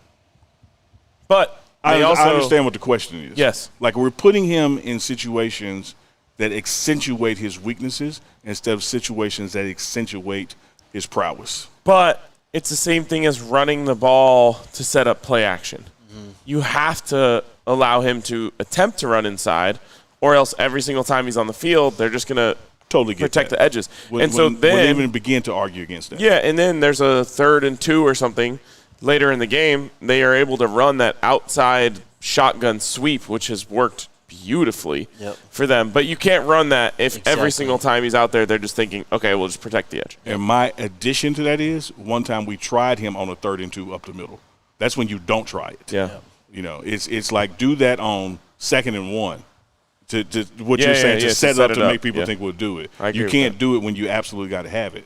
But I understand what the question is. Yes. We're putting him in situations that accentuate his weaknesses instead of situations that accentuate his prowess. But it's the same thing as running the ball to set up play action. Mm-hmm. You have to allow him to attempt to run inside, or else every single time he's on the field, they're just going to totally protect the edges. Wouldn't even begin to argue against that. Yeah, and then there's a 3rd and 2 or something. Later in the game, they are able to run that outside shotgun sweep, which has worked beautifully for them. But you can't run that if every single time he's out there, they're just thinking, okay, we'll just protect the edge. And my addition to that is one time we tried him on a 3rd and 2 up the middle. That's when you don't try it. Yeah. You know, it's like do that on 2nd and 1. To what you're saying, to set it up to make people think we'll do it. You can't do it when you absolutely got to have it.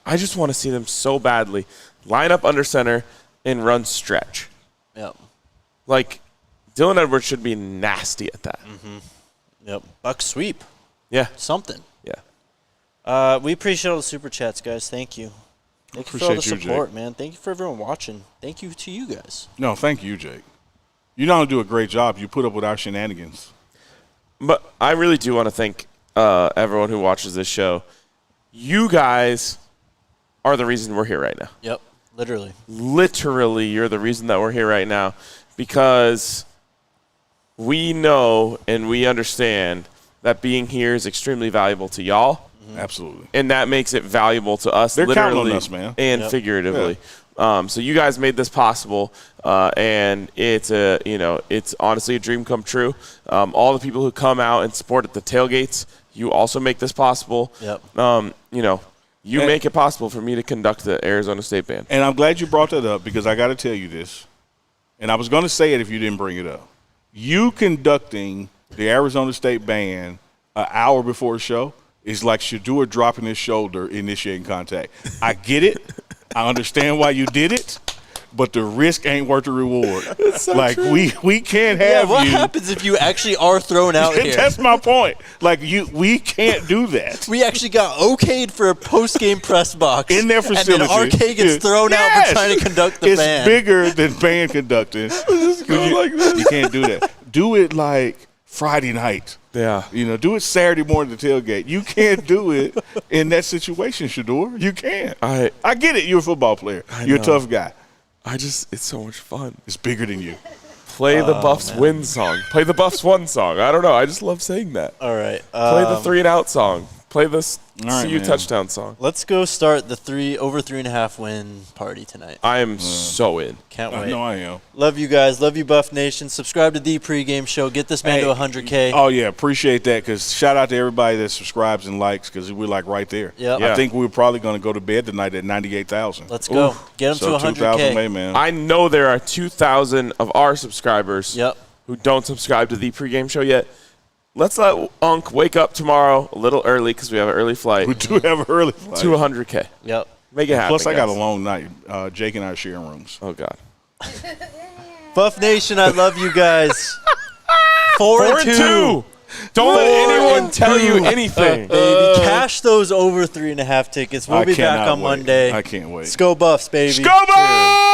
I just want to see them so badly line up under center and run stretch. Yep. Like, Dylan Edwards should be nasty at that. Mm-hmm. Yep. Buck sweep. Yeah. Something. Yeah. We appreciate all the super chats, guys. Thank you. Thank you for all the support, man. Thank you for everyone watching. Thank you to you guys. No, thank you, Jake. You not only do a great job, you put up with our shenanigans. But I really do want to thank everyone who watches this show. You guys are the reason we're here right now. Yep, literally. Literally, you're the reason that we're here right now because we know and we understand that being here is extremely valuable to y'all. Mm-hmm. Absolutely. And that makes it valuable to us They're literally counting on us, man. And figuratively. Yeah. So you guys made this possible, and it's honestly a dream come true. All the people who come out and support at the tailgates, you also make this possible. Yep. You make it possible for me to conduct the Arizona State Band. And I'm glad you brought that up because I got to tell you this, and I was going to say it if you didn't bring it up. You conducting the Arizona State Band an hour before the show is like Shedeur dropping his shoulder, initiating contact. I get it. I understand why you did it, but the risk ain't worth the reward. So like true. we can't have what you. happens if you actually are thrown out here? That's my point. Like we can't do that. We actually got okayed for a post-game press box In their facility. And then RK gets thrown out for trying to conduct the band. It's bigger than band conducting. You can't do that. Do it like Friday night. Yeah. Do it Saturday morning at the tailgate. You can't do it in that situation, Shedeur. You can't. I get it. You're a football player. You're a tough guy. It's so much fun. It's bigger than you. Play the Buffs win song. Play the Buffs one song. I don't know. I just love saying that. All right. Play the 3 and out song. Play the CU man. touchdown song. Let's go start the over 3.5 win party tonight. I am so in. Can't wait. I know I am. Love you guys. Love you, Buff Nation. Subscribe to the pregame show. Get this man to 100K. Oh, yeah. Appreciate that because shout out to everybody that subscribes and likes because we're like right there. Yep. I think we're probably going to go to bed tonight at 98,000. Let's go. Get them to 100K. Man. I know there are 2,000 of our subscribers who don't subscribe to the pregame show yet. Let's let Unc wake up tomorrow a little early because we have an early flight. We do have an early flight. To 100K. Yep. Make it happen. Plus, I got a guys. long night. Jake and I are sharing rooms. Oh, God. Buff Nation, I love you guys. 4-2. Don't let anyone tell you anything. Baby, cash those over 3.5 tickets. We'll be back on Monday. I can't wait. Let's go Buffs, baby. Go Buffs!